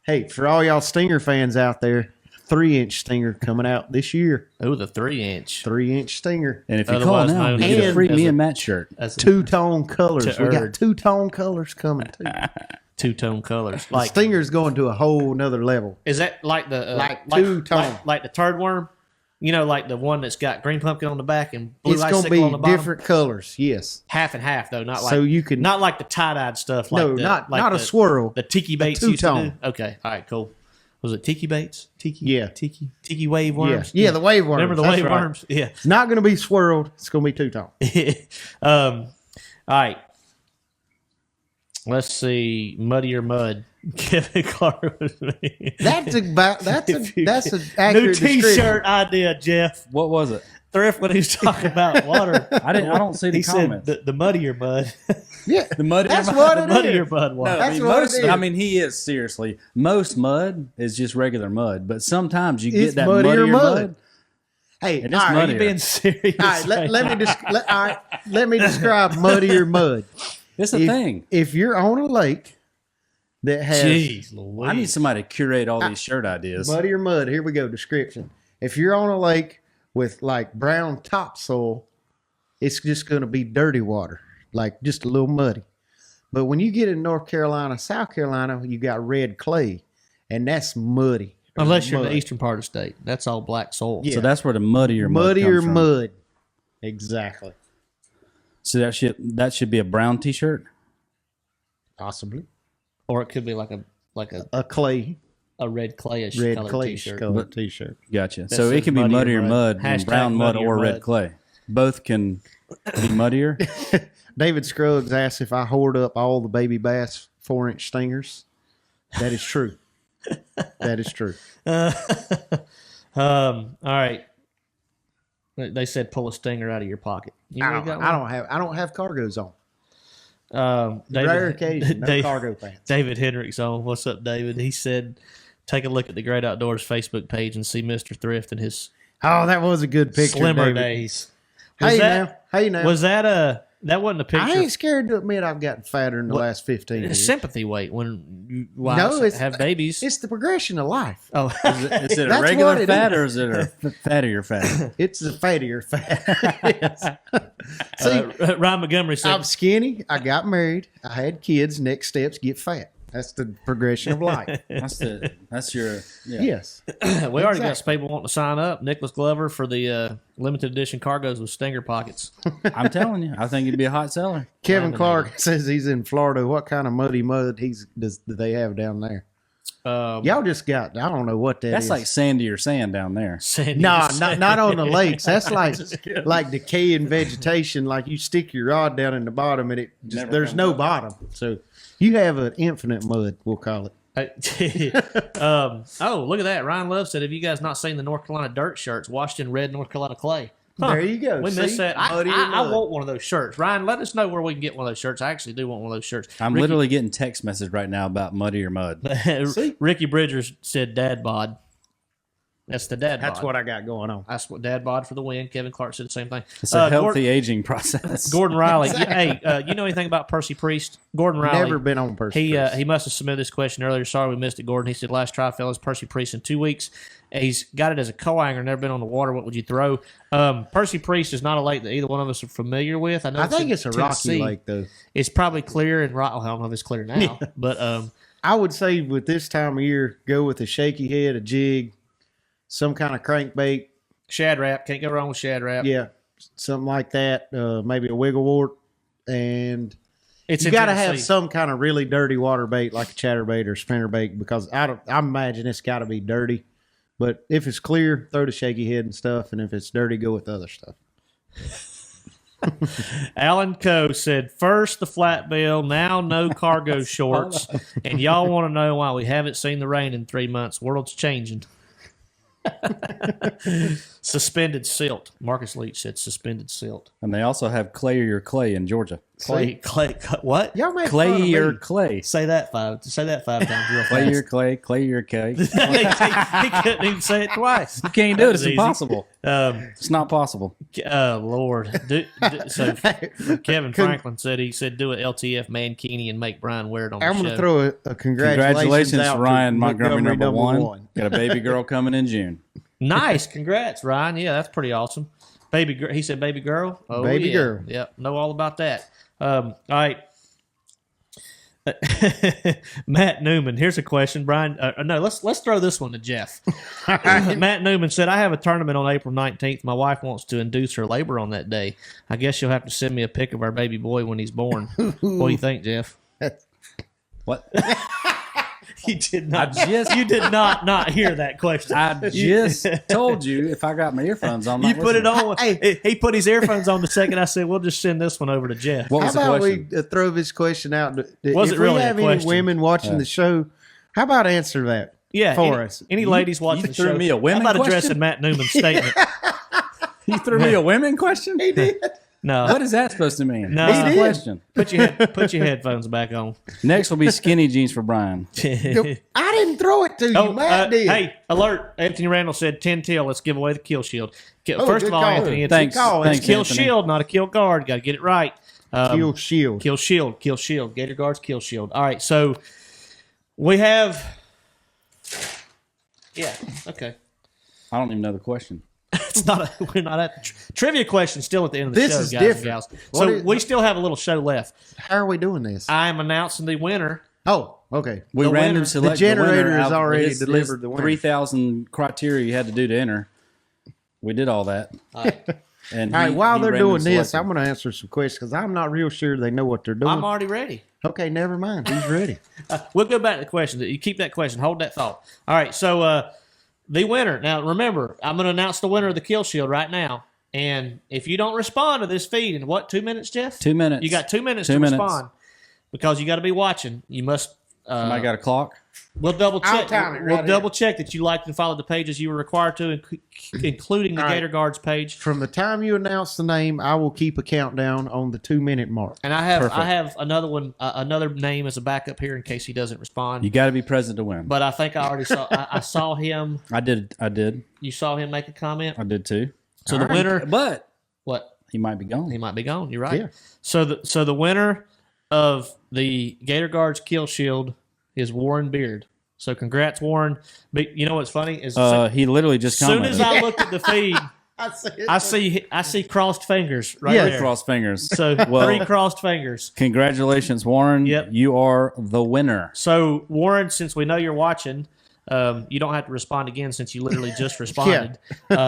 hey, for all y'all stinger fans out there, 3-inch stinger coming out this year. Oh, the 3-inch. 3-inch stinger. And if you call Otherwise now, known you get a as free a- me and Matt shirt. That's Two-tone colors. To We got Erd. two-tone colors coming too. two-tone colors. Like Stinger's going to a whole nother level. Is that like the Like two-tone. like the turd worm? You know, like the one that's got green pumpkin on the back and blue It's going to icicle on the be bottom. different colors. Yes. Half and half though, not like So you can not like the tie-dyed stuff. Like no, the, not like not the, a swirl. The tiki baits used to two-tone. do. Okay, all right, cool. Was it tiki baits? Tiki, Yeah. tiki wave Yeah, worms. yeah, the wave worms. Remember the That's wave right. worms? Yeah. It's not going to be swirled. It's going to be two-tone. All right. Let's see. Muddy or mud? Kevin Clark was me. That's about that's If you- that's an New accurate description. T-shirt idea, Jeff. What was it? Thrift when he was talking about water. I don't see the He comments. said the muddier mud. Yeah, The muddy. that's what the it muddier is. mud water. No, That's what it is. I mean, he is seriously. Most mud is just regular mud, but sometimes you It's get that muddier muddier mud. mud. Hey, It is all right, muddier. You being serious? all right, let me describe muddier mud. It's a thing. If you're on a lake that has Jeez, Louise. I need somebody to curate all these shirt ideas. muddier mud, here we go. Description: if you're on a lake with like brown topsoil, it's just going to be dirty water, like just a little muddy. But when you get in North Carolina, South Carolina, you got red clay, and that's muddy. Unless you're in Mud. the eastern part of the state, that's all black soil. Yeah. So that's where the muddier mud Muddier comes from. mud. Exactly. So that should be a brown T-shirt. Possibly. Or it could be like A clay, a red clayish red colored clay T-shirt. colored t-shirt. Gotcha. That So it says can be muddier muddier mud. mud, Hashtag brown mud, muddier or red mud. clay. Both can be muddier. David Scruggs asked if I hoard up all the baby bass 4-inch stingers. That is true. That is true. All right. They said pull a stinger out of your pocket. You I really don't, got one? I don't have cargos on. David, Rare occasion, no cargo pants. David Hendricks on. What's up, David? He said, take a look at the Great Outdoors Facebook page and see Mr. Thrift and his Oh, that was a good picture. slimmer David. days. Hey now. Was that That wasn't a picture. I ain't scared to admit I've gotten fatter in the last 15 It's years. sympathy weight when wives have babies. It's the progression of life. Oh, Is it a That's regular what it fat is. or is it a fattier fat? It's the fattier fat. Yes. See, Ryan Montgomery said, I'm skinny. I got married. I had kids. Next steps, get fat. That's the progression of life. That's your Yes. we already got some people wanting to sign up. Nicholas Glover for the limited edition cargos with stinger pockets. I'm telling you, I think it'd be a hot seller. Kevin Clark says he's in Florida. What kind of muddy mud do they have down there? Y'all just got, I don't know what That's is. like sandy or sand down there. Nah, not on the lakes. That's like decaying vegetation. Like you stick your rod down in the bottom and there's no bottom. So you have an infinite mud, we'll call it. Oh, look at that. Ryan Love said, have you guys not seen the North Carolina dirt shirts washed in red North Carolina clay? Huh. There you go. We See? missed that. Muddy I mud. want one of those shirts. Ryan, let us know where we can get one of those shirts. I actually do want one of those shirts. I'm literally getting text message right now about muddy or mud. Ricky Bridgers said dad bod. That's the dad bod. That's what I got going on. That's what dad bod for the win. Kevin Clark said the same thing. It's a healthy aging process. Gordon Riley. Hey, you know anything about Percy Priest? Gordon Riley. Never been on Percy Priest. He must have submitted this question earlier. Sorry we missed it, Gordon. He said, last try, fellas, Percy Priest in 2 weeks. He's got it as a co-angler, never been on the water. What would you throw? Percy Priest is not a lake that either one of us are familiar with. I think it's a Tennessee. rocky lake, though. It's probably clear and I don't know if it's clear now, but I would say with this time of year, go with a shaky head, a jig, some kind of crankbait. shad wrap. Can't go wrong with shad wrap. Yeah, something like that. Maybe a wiggle wart. And It's you in got to have Tennessee. some kind of really dirty water bait like a chatterbait or spinnerbait because I imagine it's got to be dirty. But if it's clear, throw the shaky head and stuff. And if it's dirty, go with other stuff. Alan Coe said, first the flat bill, now no cargo shorts. And y'all want to know why we haven't seen the rain in 3 months. World's changing. Suspended silt. Marcus Leach said suspended silt. And they also have clay or clay in Georgia. Clay, what? Y'all make Clay fun or of me. clay. Say that five times real Clay or fast. clay or clay. he couldn't even say it twice. You can't do it. It's Easy. impossible. Um, It's not possible. Lord. So Kevin Franklin said do it LTF Mankini and make Brian wear it on the I'm show. going to throw a congratulations out Ryan to Montgomery, number one. one. Got a baby girl coming in June. Nice, congrats, Ryan. Yeah, that's pretty awesome. He said baby girl. Oh, Baby yeah. girl. Yep, know all about that. All right. Matt Newman. Here's a question, Brian. No, let's throw this one to Jeff. Matt Newman said, "I have a tournament on April 19th. My wife wants to induce her labor on that day. I guess you'll have to send me a pic of our baby boy when he's born. What do you think, Jeff?" What? You did not. I just- you did not hear that question. I just told you if I got my earphones on. You put it on. Hey. He put his earphones on the second. I said, "We'll just send this one over to Jeff." What How was the about question? we throw this question out? Was if it really we a have any question? women watching the show, how about answer that for us? Any ladies watching you the threw show? me a women How about question? addressing Matt Newman's statement? You threw me a women question? He did. No. What is that supposed to mean? No. What's He the did. question? Put your headphones back on. Next will be skinny jeans for Brian. I didn't throw it to you. Matt did. Hey, alert! Anthony Randall said 10 till. Let's give away the kill shield. Oh, First good of all, call. Anthony, it's Thanks. it's kill Anthony. shield, not a kill guard. Got to get it right. Kill shield. Kill shield. Gator guards, kill shield. All right, so we have. Yeah. Okay. I don't even know the question. It's not. We're not at trivia question. Still at the end of the This show, is guys different. and gals. What So is- we still have a little show left. How are we doing this? I am announcing the winner. Oh, okay. We The random winner- select the generator winner has out- already his delivered the winner. 3,000 criteria you had to do to enter. We did all that. And All right, while they're randomly doing this, selected. I'm going to answer some questions because I'm not real sure they know what they're doing. I'm already ready. Okay, never mind. He's ready. We'll go back to the question. You keep that question. Hold that thought. All right. So the winner. Now remember, I'm going to announce the winner of the kill shield right now. And if you don't respond to this feed in what, 2 minutes, Jeff? 2 minutes. You got 2 minutes 2 to minutes. respond because you got to be watching. You must. I got a clock. We'll double I'll check. time it right We'll here. double check that you liked and followed the pages you were required to, including the All right. Gator Guards page. From the time you announce the name, I will keep a countdown on the 2 minute mark. And I have Perfect. another one, another name as a backup here in case he doesn't respond. You got to be present to win. But I think I already saw. I saw him. I did. You saw him make a comment. I did too. So the winner. But What? he might be gone. He might be gone. You're right. Yeah. So the winner of the Gator Guards Kill Shield is Warren Beard. So congrats, Warren. But you know what's funny is He literally just as soon commented. as I looked at the feed, I see crossed fingers right there. Cross fingers. So Well, 3 crossed fingers. Congratulations, Warren. Yep. You are the winner. So Warren, since we know you're watching, you don't have to respond again since you literally just responded.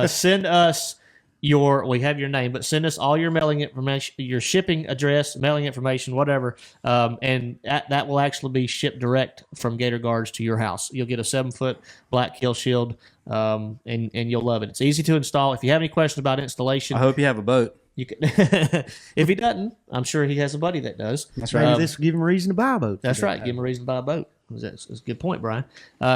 Send us we have your name, but send us all your mailing information, your shipping address, mailing information, whatever, and that will actually be shipped direct from Gator Guards to your house. You'll get a 7-foot black kill shield, and you'll love it. It's easy to install. If you have any questions about installation, I hope you have a boat. you can. If he doesn't, I'm sure he has a buddy that does. That's Maybe right. this will give him a reason to buy a boat. That's right. Give him a reason to buy a boat. That's a good point, Brian.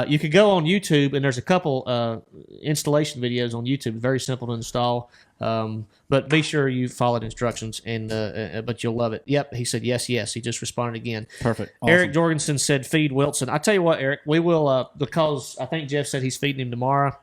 You could go on YouTube, and there's a couple installation videos on YouTube. Very simple to install, but be sure you follow the instructions, and but you'll love it. Yep, he said yes. He just responded again. Perfect. Awesome. Eric Jorgensen said feed Wilson. I tell you what, Eric, we will because I think Jeff said he's feeding him tomorrow.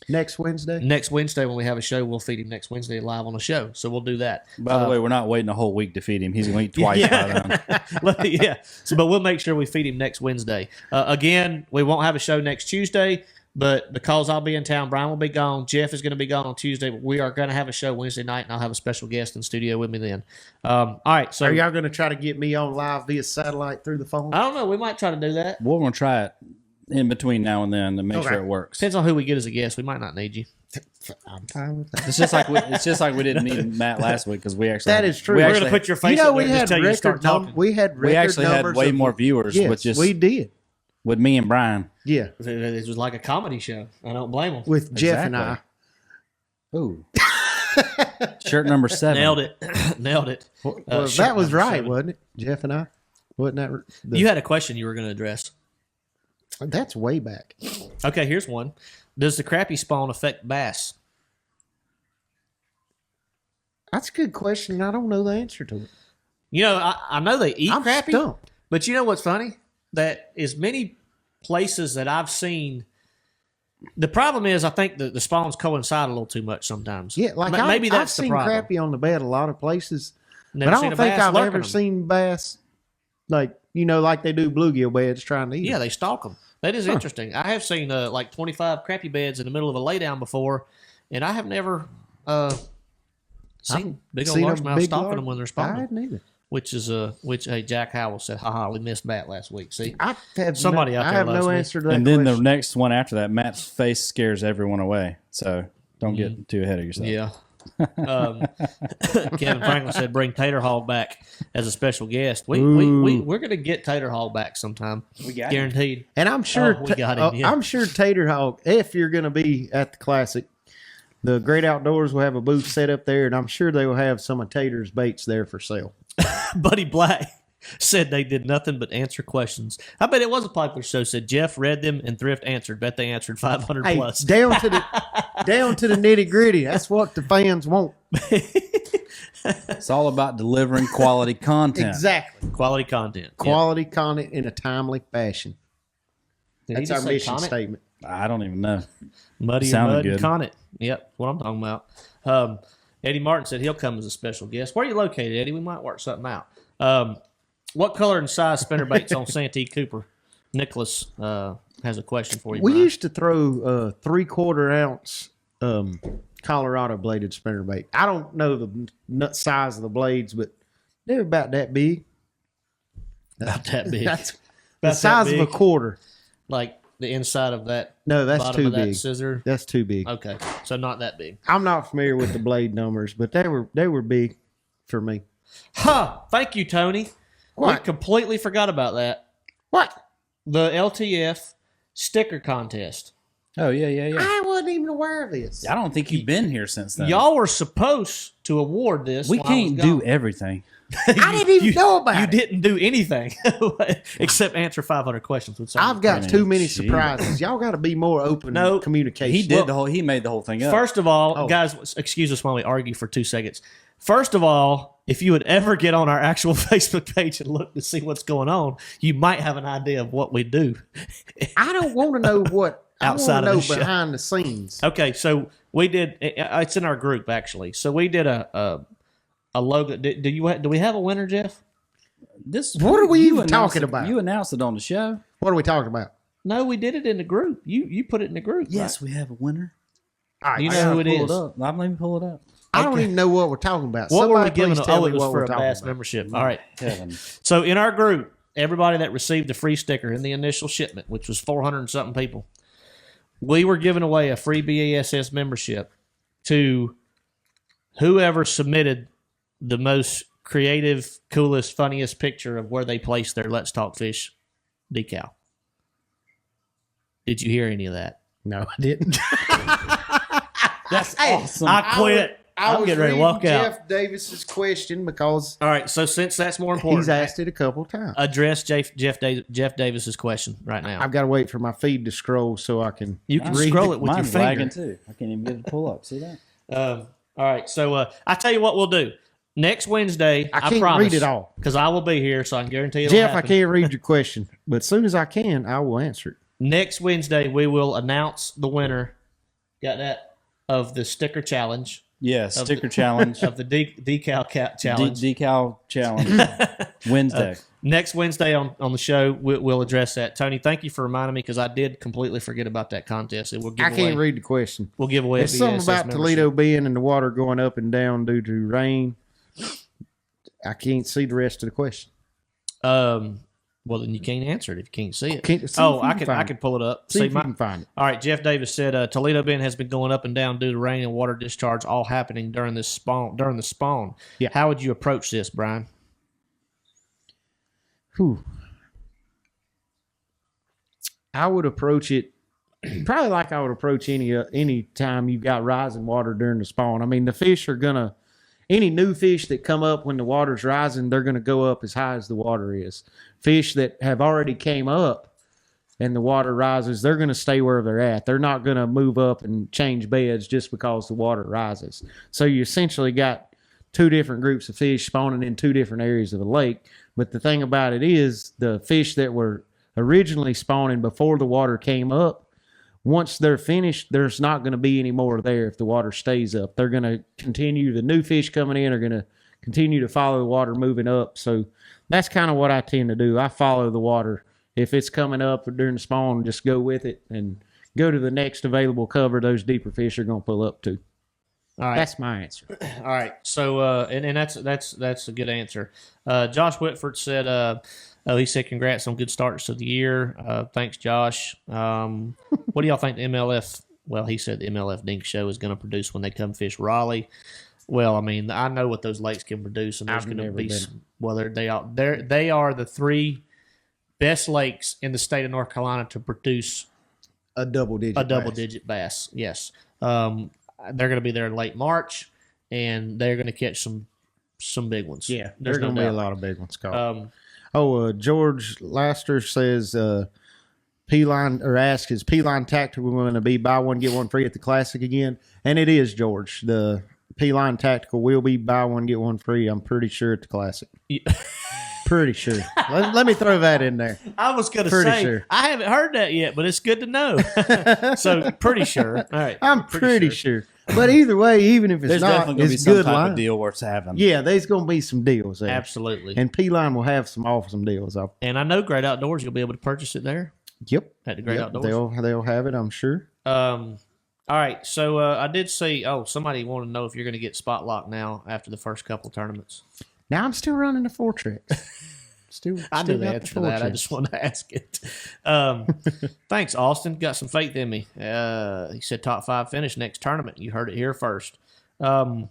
Next Wednesday? Next Wednesday when we have a show, we'll feed him next Wednesday live on the show. So we'll do that. By the way, we're not waiting a whole week to feed him. He's going to eat twice by then. Yeah. So, but we'll make sure we feed him next Wednesday. Again, we won't have a show next Tuesday, but because I'll be in town, Brian will be gone. Jeff is going to be gone on Tuesday. But we are going to have a show Wednesday night, and I'll have a special guest in studio with me then. All right. So Are y'all going to try to get me on live via satellite through the phone? I don't know. We might try to do that. We're going to try it in between now and then to make sure it works. Depends on who we get as a guest. We might not need you. I'm fine with that. It's just like we didn't need Matt last week because we actually That is true. We We're actually, going to put your face You know, up there we and just had tell you to start record talking. we had record we actually had numbers way of- more viewers Yes, with just we did. with me and Brian. Yeah, It was like a comedy show. I don't blame them. with Jeff and I. Ooh. Shirt number 7. Nailed it. Nailed it. Well, Shirt that was number right, 7. wasn't it? Jeff and I. Wasn't that? You had a question you were going to address. That's way back. Okay, here's one. Does the crappie spawn affect bass? That's a good question. I don't know the answer to it. You know, I know they eat I'm crappie, stumped. but you know what's funny? That as many places that I've seen, the problem is I think the spawns coincide a little too much sometimes. Yeah, like maybe I've that's the seen problem. crappie on the bed a lot of places, Never but I seen don't a think bass I've lurking ever them. seen bass like like they do bluegill beds trying to eat. Yeah, them. they stalk them. That is interesting. I have seen like 25 crappie beds in the middle of a laydown before, and I have never seen big old Seen a largemouth big stalking them when they're I spawning. hadn't either. Which Jack Howell said, haha, we missed Matt last week. See, I have Somebody out I there have loves no me. answer to that. And then the question. next one after that, Matt's face scares everyone away. So don't get too ahead of yourself. yeah. Kevin Franklin said, "Bring Tater Hall back as a special guest." We're going to get Tater Hall back sometime. We got guaranteed. And I'm sure Oh, we got him, yeah. I'm sure Tater Hawk, if you're going to be at the Classic, the Great Outdoors will have a booth set up there, and I'm sure they will have some of Tater's baits there for sale. Buddy Black said they did nothing but answer questions. I bet it was a popular show. Said Jeff read them and Thrift answered. Bet they answered 500 Hey, plus. down to the nitty gritty. That's what the fans want. It's all about delivering quality content. Exactly. Quality content. Quality content in a timely fashion. Did he That's just our say mission Connet? statement. I don't even know. Muddy and Sounded Mud and good. Connet. Yep, what I'm talking about. Eddie Martin said he'll come as a special guest. Where are you located, Eddie? We might work something out. What color and size spinnerbaits on Santee Cooper? Nicholas has a question for you. We Brian. used to throw 3/4 ounce Colorado bladed spinnerbait. I don't know the size of the blades, but they're about that big. about that big. That's the About that size of a big? quarter. Like the inside of that. No, that's bottom too of that big. scissor. That's too big. Okay, so not that big. I'm not familiar with the blade numbers, but they were big for me. Thank you, Tony. We What? completely forgot about that. What? The LTF sticker contest. Oh, yeah. I wasn't even aware of this. I don't think you've been here since then. Y'all were supposed to award this. we while I was can't gone. do everything. I didn't even know about You it. didn't do anything except answer 500 questions with I've got too many Gee. surprises. Y'all got to be more open No, in communication. He did he made the whole thing up. First of all, Oh. guys, excuse us while we argue for 2 seconds. First of all, if you would ever get on our actual Facebook page and look to see what's going on, you might have an idea of what we do. I don't want to know what Outside I of want the to know show. behind the scenes. Okay, so we did. It's in our group actually. So we did a a logo. Do we have a winner, Jeff? What are we you even announced talking it- about? You announced it on the show. What are we talking about? No, we did it in the group. You put it in the group. Yes, we have a winner. All right, Do you I know gotta who it Pull is? it up. Let me pull it up. I don't even know what we're talking about. What were we Somebody giving? please tell Oh, me it was what for we're a talking bass about. membership. All right. Kevin. So in our group, everybody that received a free sticker in the initial shipment, which was 400 and something people, we were giving away a free BASS membership to whoever submitted the most creative, coolest, funniest picture of where they placed their Let's Talk Fish decal. Did you hear any of that? No, I didn't. That's awesome. I quit. I'm getting ready to walk out. Jeff Davis's question because All right, so since that's more important, he's asked it a couple times. address Jeff Davis's question right now. I've got to wait for my feed to scroll so I can. You can read scroll it with your Mine's finger. lagging too. I can't even get it to pull up. See that? All right, so I tell you what we'll do. Next Wednesday, I can't promise, read it all. because I will be here, so I can guarantee it'll Jeff, I happen. can't read your question, but as soon as I can, I will answer it. Next Wednesday, we will announce the winner. Got that? Of the sticker challenge, Yeah, sticker challenge. of the decal challenge. Decal challenge. Wednesday. Next Wednesday on the show, we'll address that. Tony, thank you for reminding me because I did completely forget about that contest. It will give I away. can't read the question. We'll give away. It's something about Toledo being in the water going up and down due to rain. I can't see the rest of the question. Well, then you can't answer it if you can't see it. Can't- see Oh, if you I can can. find I it. can pull it up. See if you can find it. All right, Jeff Davis said Toledo Bend has been going up and down due to rain and water discharge, all happening during the spawn. Yeah. How would you approach this, Brian? Whew. I would approach it probably like I would approach any time you've got rising water during the spawn. I mean, the fish are gonna any new fish that come up when the water's rising, they're gonna go up as high as the water is. Fish that have already came up and the water rises, they're gonna stay where they're at. They're not gonna move up and change beds just because the water rises. So you essentially got two different groups of fish spawning in two different areas of the lake. But the thing about it is the fish that were originally spawning before the water came up, once they're finished, there's not going to be any more there if the water stays up. They're going to continue, the new fish coming in are going to continue to follow the water moving up. So that's kind of what I tend to do. I follow the water. If it's coming up during the spawn, just go with it and go to the next available cover those deeper fish are going to pull up to. All right. That's my answer. All right. So, and that's a good answer. Josh Whitford said, he said, congrats on good starts to the year. Thanks, Josh. What do y'all think the MLF, well, he said the MLF Dink Show is going to produce when they come fish Raleigh? Well, I mean, I know what those lakes can produce, and there's I've going to never be been. some, well, they are the three best lakes in the state of North Carolina to produce A double digit. a double bass. digit bass. Yes. They're going to be there in late March, and they're going to catch some big ones. Yeah, there's there's going to be a doubt. lot of big ones caught. Um, George Laster says P-line or asks, is P-line tactical going to be buy one get one free at the Classic again? And it is, George. The P-line tactical will be buy one get one free. I'm pretty sure at the Classic. Pretty sure. Let me throw that in there. I was going to Pretty say sure. I haven't heard that yet, but it's good to know. So pretty sure. All right, I'm pretty sure. But either way, even if it's There's not, definitely going to be it's some good type line. of deal worth having. Yeah, there's going to be some deals there. Absolutely. And P-line will have some awesome deals. And I know Great Outdoors, you'll be able to purchase it there Yep. at the Great Yep, Outdoors. They'll have it, I'm sure. All right, so I did see. Oh, somebody wanted to know if you're going to get spot locked now after the first couple tournaments. Now I'm still running the 4-tricks. I knew the got answer to that. I 4-tricks. just wanted to ask it. Thanks, Austin. Got some faith in me. He said top 5 finish next tournament. You heard it here first. All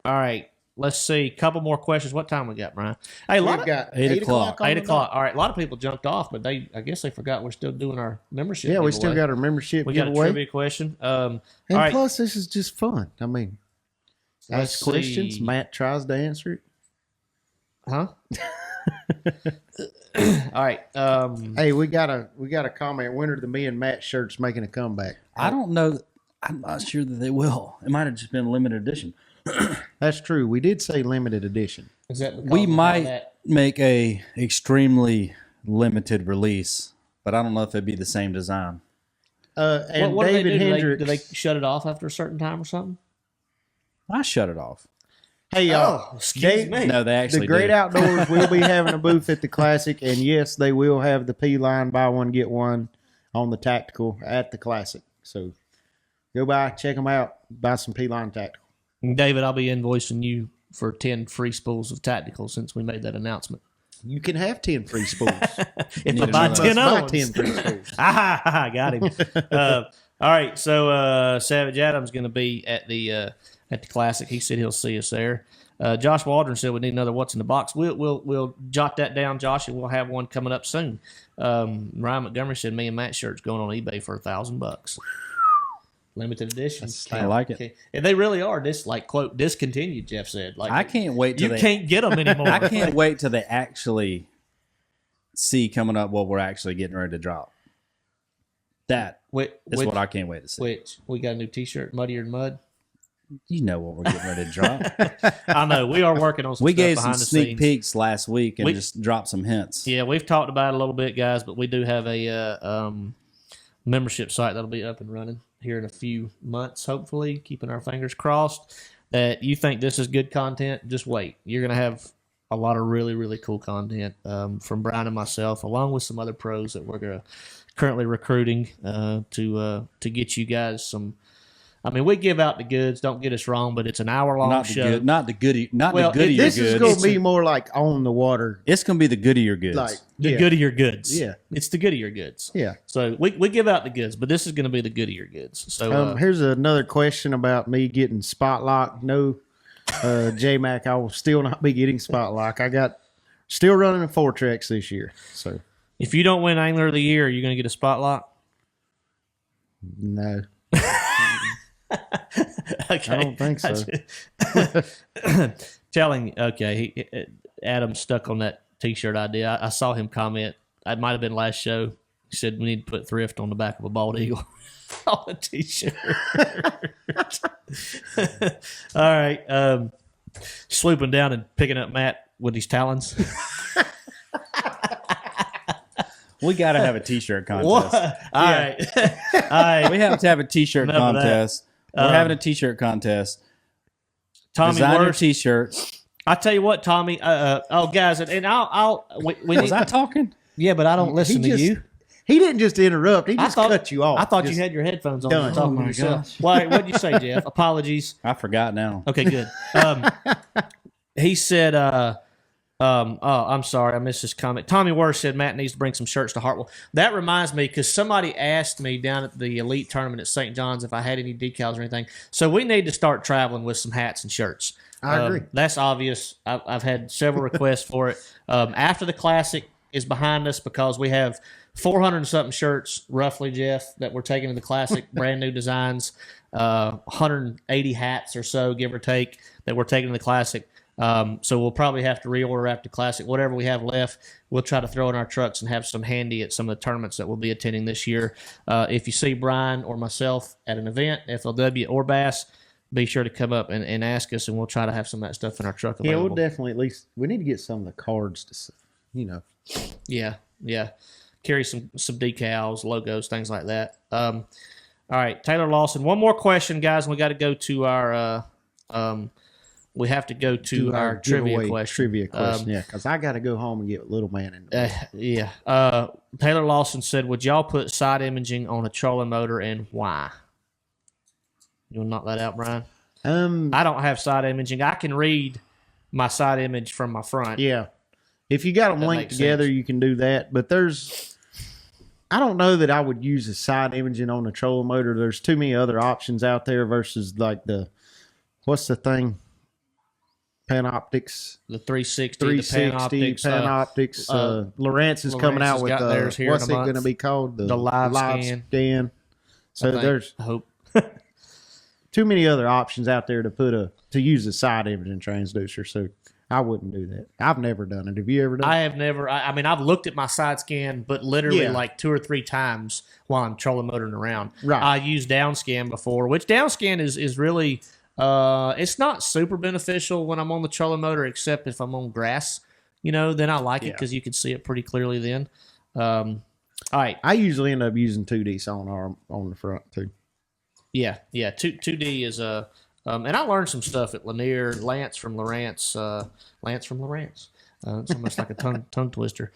right, let's see. Couple more questions. What time we got, Brian? Hey, a lot We've of, got 8 o'clock. on 8 the o'clock. All right, a lot of people jumped off, but I guess they forgot we're still doing our membership. Yeah, we giveaway. still got our membership We got a giveaway. trivia question. And all right, plus, this is just fun. I mean, Let's ask questions. see. Matt tries to answer it. huh? All right. Hey, we got a comment. Winner of the me and Matt shirts making a comeback. I don't know. I'm not sure that they will. It might have just been a limited edition. That's true. We did say limited edition. Is that because We of might that? make a extremely limited release, but I don't know if it'd be the same design. And What do they David do? Hendricks. Do they shut it off after a certain time or something? I shut it off. Hey, y'all. Oh, excuse me. No, they actually The Great do. Outdoors will be having a booth at the Classic, and yes, they will have the P line buy one get one on the tactical at the Classic. So go by, check them out, buy some P line tactical. David, I'll be invoicing you for 10 free spools of tactical since we made that announcement. You can have 10 free spools. If I Need buy another 10 Buy others. 10 free spools. I got him. All right, so Savage Adam's going to be at the Classic. He said he'll see us there. Josh Waldron said we need another What's in the Box. We'll jot that down, Josh, and we'll have one coming up soon. Ryan Montgomery said me and Matt's shirt's going on eBay for $1,000. Limited edition. I like it. Okay. And they really are quote discontinued. Jeff said like I can't wait till you can't get them anymore. I can't wait till they actually see coming up what we're actually getting ready to drop. That is what I can't wait to see. Which we got a new T-shirt, Muddier Than Mud. You know what we're getting ready to drop. I know we are working on some We stuff gave some behind the sneak scenes. peeks last week and just dropped some hints. Yeah, we've talked about it a little bit, guys, but we do have a membership site that'll be up and running here in a few months, hopefully, keeping our fingers crossed. That you think this is good content, just wait. You're going to have a lot of really, really cool content from Brian and myself, along with some other pros that we're currently recruiting to get you guys some. I mean, we give out the goods. Don't get us wrong, but it's an hour-long show. Not the goodie. Well, the goodie. This is going to be It's more like on the water. going to be the goodie or goods. Like, The yeah. goodier goods. Yeah. It's the goodier goods. Yeah. So we give out the goods, but this is going to be the goodier goods. So Here's another question about me getting spot lock. No, J-Mac, I will still not be getting spot lock. I got still running a 4-Trex this year. So, if you don't win Angler of the Year, are you going to get a spot lock? no. Okay. I don't think so. Adam stuck on that T-shirt idea. I saw him comment. It might have been last show. He said we need to put thrift on the back of a bald eagle on a T-shirt. All right. Swooping down and picking up Matt with his talons. We got to have a T-shirt contest. What? All right. All right. We have to have a T-shirt Enough of that. contest. We're having a T-shirt contest. Tommy Designer Worth. T-shirts. I tell you what, Tommy. Guys, and we Was need, I talking? yeah, but I don't listen to you. He didn't just interrupt. He just cut you off. I thought Just you had your headphones on. done. You were talking Oh to my yourself. Why? What did you say, Jeff? Apologies. I forgot now. Okay, good. He said, I'm sorry, I missed his comment. Tommy Worth said Matt needs to bring some shirts to Hartwell. That reminds me, because somebody asked me down at the Elite Tournament at St. John's if I had any decals or anything. So we need to start traveling with some hats and shirts. I agree. That's obvious. I've had several requests for it. After the Classic is behind us, because we have 400 and something shirts, roughly, Jeff, that we're taking to the Classic, brand new designs, 180 hats or so, give or take, that we're taking to the Classic. So we'll probably have to reorder after Classic. Whatever we have left, we'll try to throw in our trucks and have some handy at some of the tournaments that we'll be attending this year. If you see Brian or myself at an event, FLW or Bass, be sure to come up and ask us, and we'll try to have some of that stuff in our truck Yeah, available. we'll definitely at least we need to get some of the cards to, Yeah. Carry some decals, logos, things like that. All right, Taylor Lawson. One more question, guys. We got to go to our we have to go to our trivia giveaway question. Trivia question, yeah, because I got to go home and get little man in. Yeah. Taylor Lawson said, would y'all put side imaging on a trolling motor, and why? You want to knock that out, Brian? I don't have side imaging. I can read my side image from my front. Yeah. If you got them That linked makes together, sense. you can do that. But I don't know that I would use a side imaging on a trolling motor. There's too many other options out there versus like what's the thing? Panoptics. The 360, 360, the Panoptics. Lawrence is coming Lawrence out has with got theirs here what's in a it going to month. be called? The live scan. So there's I hope. too many other options out there to use a side imaging transducer. So I wouldn't do that. I've never done it. Have you ever done it? I have never. I mean, I've looked at my side scan, but literally Yeah. like 2 or 3 times while I'm trolling motoring around. Right. I used down scan before, which down scan is really. It's not super beneficial when I'm on the trolling motor, except if I'm on grass. Then I like it because you can see it pretty clearly. Then, all right. I usually end up using 2D sonar on the front too. Yeah. 2D is And I learned some stuff at Lanier. Lance from Lawrence. It's almost like a tongue twister.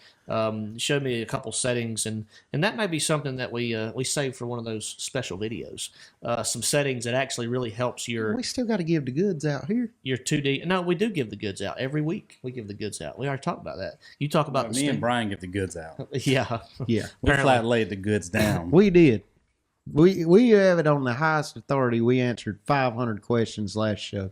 Showed me a couple settings, and that may be something that we save for one of those special videos. Some settings that actually really helps your. We still got to give the goods out here. Your 2D. No, we do give the goods out every week. We give the goods out. We already talked about that. You talk about Me and Brian give the goods out. Yeah, Yeah, We flat laid the goods down. we did. We have it on the highest authority. We answered 500 questions last show.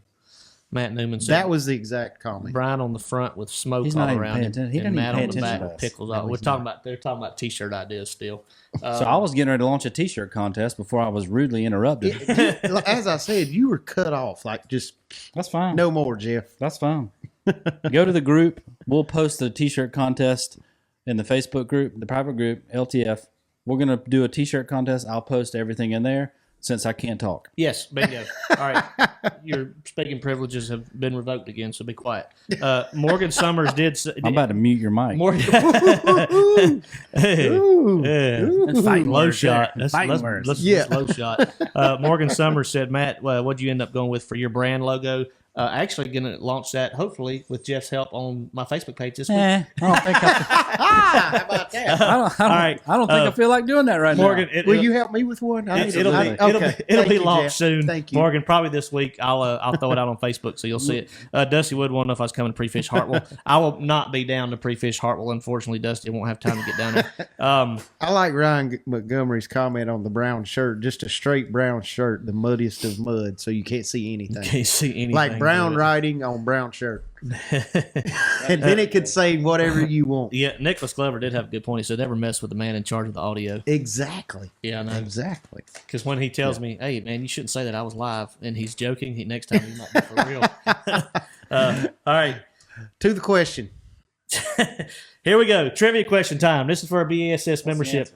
Matt Newman said That was the exact comment. Brian on the front with smoke He's all not even around paying him, attention. He and doesn't Matt even on pay the back attention to with us. pickles. They're talking about T-shirt ideas still. So I was getting ready to launch a T-shirt contest before I was rudely interrupted. As I said, you were cut off. Like, just That's fine. no more, Jeff. That's fine. Go to the group. We'll post the T-shirt contest in the Facebook group, the private group, LTF. We're going to do a T-shirt contest. I'll post everything in there since I can't talk. Yes, bingo. All right. Your speaking privileges have been revoked again, so be quiet. Morgan Summers did. I'm about to mute your mic. Morgan. Ooh. Fighting Low words shot. there. Fighting words. Let's low shot. Morgan Summers said, Matt, what'd you end up going with for your brand logo? Actually going to launch that, hopefully, with Jeff's help on my Facebook page this week. I don't think How about that? I don't think I feel like doing that right Morgan, now. Will you help me with one? It'll Okay. be Thank you, launched Jeff. soon. Thank you. Morgan, probably this week. I'll throw it out on Facebook so you'll see it. Dusty Wood wanted to know if I was coming to Pre-Fish Hartwell. I will not be down to Pre-Fish Hartwell. Unfortunately, Dusty won't have time to get down there. I like Ryan Montgomery's comment on the brown shirt. Just a straight brown shirt, the muddiest of mud, so you can't see anything. Can't see anything. Like brown good. writing on brown shirt. And then it could say whatever you want. Yeah, Nicholas Glover did have a good point. He said, never mess with the man in charge of the audio. Exactly. Yeah, I know. Exactly. Because when he tells me, hey, man, you shouldn't say that I was live, and he's joking, next time he might be for real. All right. To the question. Here we go. Trivia question time. This is for a BASS membership.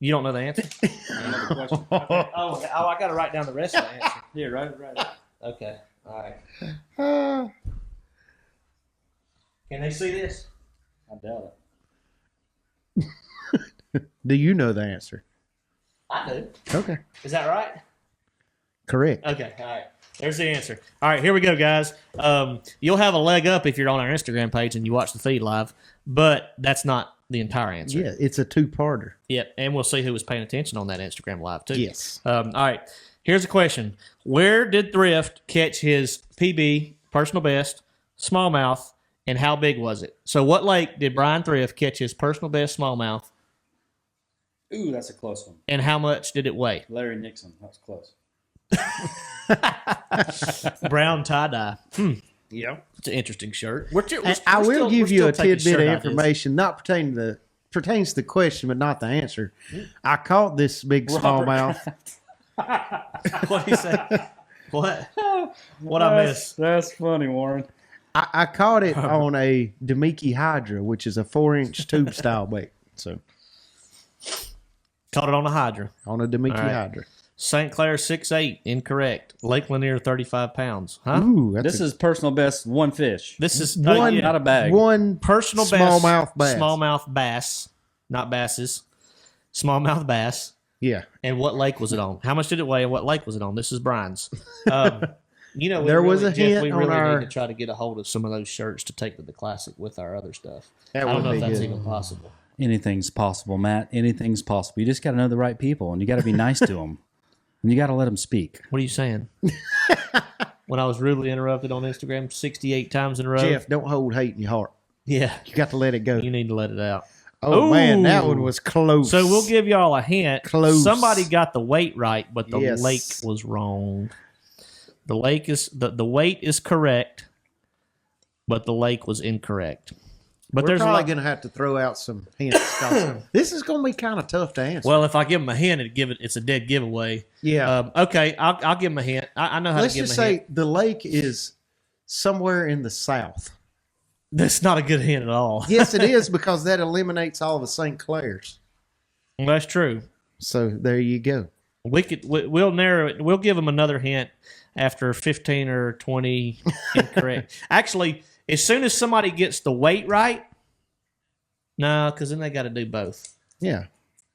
You don't know the answer? Oh, I got to write down the rest of the answer. Here, write it down. Okay. All right. Can they see this? I doubt Do you know the answer? I do. Okay. Is that right? Correct. Okay. All right. There's the answer. All right. Here we go, guys. You'll have a leg up if you're on our Instagram page and you watch the feed live, but that's not the entire answer. Yeah, it's a two-parter. Yep. And we'll see who was paying attention on that Instagram live, too. Yes. All right. Here's a question. Where did Thrift catch his PB, personal best, smallmouth, and how big was it? So what lake did Bryan Thrift catch his personal best smallmouth, it. Ooh, that's a close one. and how much did it weigh? Larry Nixon. That was close. Brown tie-dye. Yeah. It's an interesting shirt. I will give you a tidbit of information, not pertains to the question, but not the answer. I caught this big smallmouth. What did he say? What? What I miss? That's funny, Warren. I caught it on a Demiki Hydra, which is a 4-inch tube style bait. So Caught it on a Hydra. on a Demiki All right. Hydra. St. Clair 6'8", incorrect. Lake Lanier 35 pounds. Huh? Ooh, that's This is personal best one fish. This is one, not a bag. One personal smallmouth bass. Smallmouth bass, not basses. Smallmouth bass. Yeah. And what lake was it on? How much did it weigh and what lake was it on? This is Brian's. You know, There was a Jeff, hint we on really our- need to try to get a hold of some of those shirts to take to the classic with our other stuff. That I don't would know if be that's good. even possible. Anything's possible, Matt. Anything's possible. You just got to know the right people, and you got to be nice to them, and you got to let them speak. What are you saying? When I was rudely interrupted on Instagram 68 times in a row? Jeff, don't hold hate in your heart. Yeah. You got to let it go. You need to let it out. Oh, Ooh. man, that one was close. So we'll give y'all a hint. Close. Somebody got the weight right, but the Yes. lake was wrong. The lake is the weight is correct, but the lake was incorrect. But We're there's a probably lot. going to have to throw out some hints. 'cause this is going to be kind of tough to answer. Well, if I give them a hint, it's a dead giveaway. Yeah. Okay, I'll give them a hint. I know how Let's to give just them a say hint. the lake is somewhere in the south. That's not a good hint at all. Yes, it is, because that eliminates all the St. Clairs. Well, that's true. So there you go. We'll narrow it. We'll give them another hint after 15 or 20 incorrect. Actually, as soon as somebody gets the weight right, no, because then they got to do both. Yeah.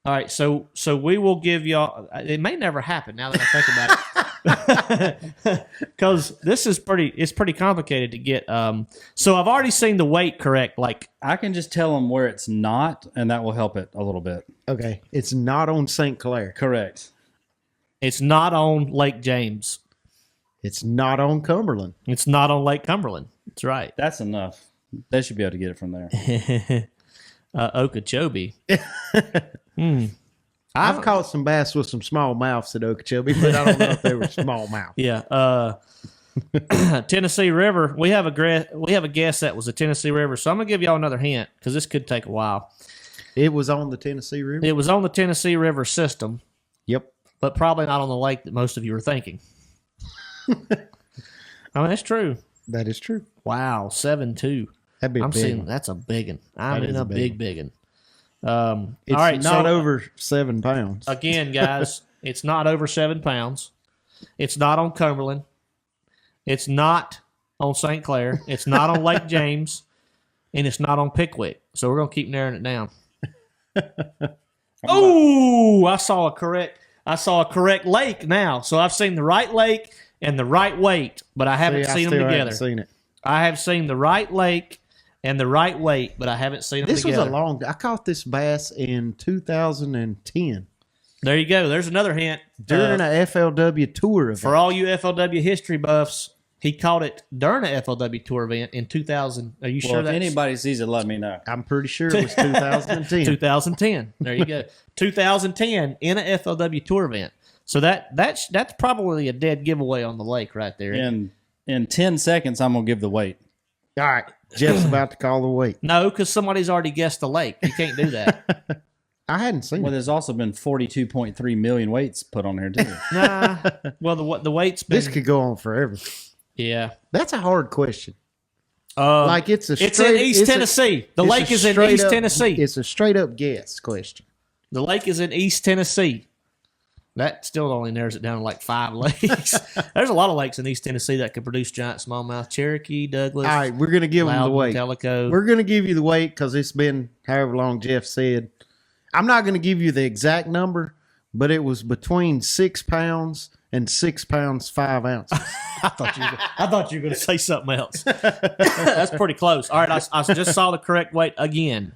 All right, so we will give y'all. It may never happen now that I think about it, because this is pretty complicated to get. So I've already seen the weight correct. Like I can just tell them where it's not, and that will help it a little bit. Okay, it's not on St. Clair. Correct. it's not on Lake James. It's not on Cumberland. It's not on Lake Cumberland. That's right. That's enough. They should be able to get it from there. Okeechobee. I've caught some bass with some small mouths at Okeechobee, but I don't know if they were small mouth. Yeah. Tennessee River. We have a guess that was the Tennessee River. So I'm gonna give y'all another hint because this could take a while. It was on the Tennessee River? It was on the Tennessee River system, Yep. but probably not on the lake that most of you are thinking. I mean, that's true. That is true. Wow, 7-2. That'd be a I'm big seeing one. that's a big one. I That mean, is a a big big one. It's all right, not so, over 7 pounds. Again, guys, it's not over 7 pounds. It's not on Cumberland. It's not on St. Clair. It's not on Lake James, and it's not on Pickwick. So we're gonna keep narrowing it down. Oh, I saw a correct lake now. So I've seen the right lake and the right weight, but I haven't seen them together. Seen it. I have seen the right lake and the right weight, but I haven't seen them This together. was I caught this bass in 2010 There you go. There's another hint. during a FLW tour event. For all you FLW history buffs, he caught it during a FLW tour event in 2000. Are you Well, sure if that's anybody sees it, let me know. I'm pretty sure it was 2010. 2010? There you go. 2010 in a FLW tour event. So that's probably a dead giveaway on the lake right there. In 10 seconds, I'm going to give the weight. All right. Jeff's about to call the weight. No, because somebody's already guessed the lake. You can't do that. I hadn't seen Well, it. there's also been 42.3 million weights put on here, too. Nah. Well, the weight's been. This could go on forever. Yeah. That's a hard question. Like it's a It's straight, in East Tennessee. The lake is in East Tennessee. It's a straight up guess question. The lake is in East Tennessee. That still only narrows it down to like 5 lakes. There's a lot of lakes in East Tennessee that could produce giant smallmouth. Cherokee, Douglas. All right, we're gonna give them the Loudon, weight. Tellico. We're gonna give you the weight because it's been however long Jeff said. I'm not gonna give you the exact number, but it was between 6 pounds and 6 pounds 5 ounces. I thought you were going to say something else. That's pretty close. All right, I just saw the correct weight again.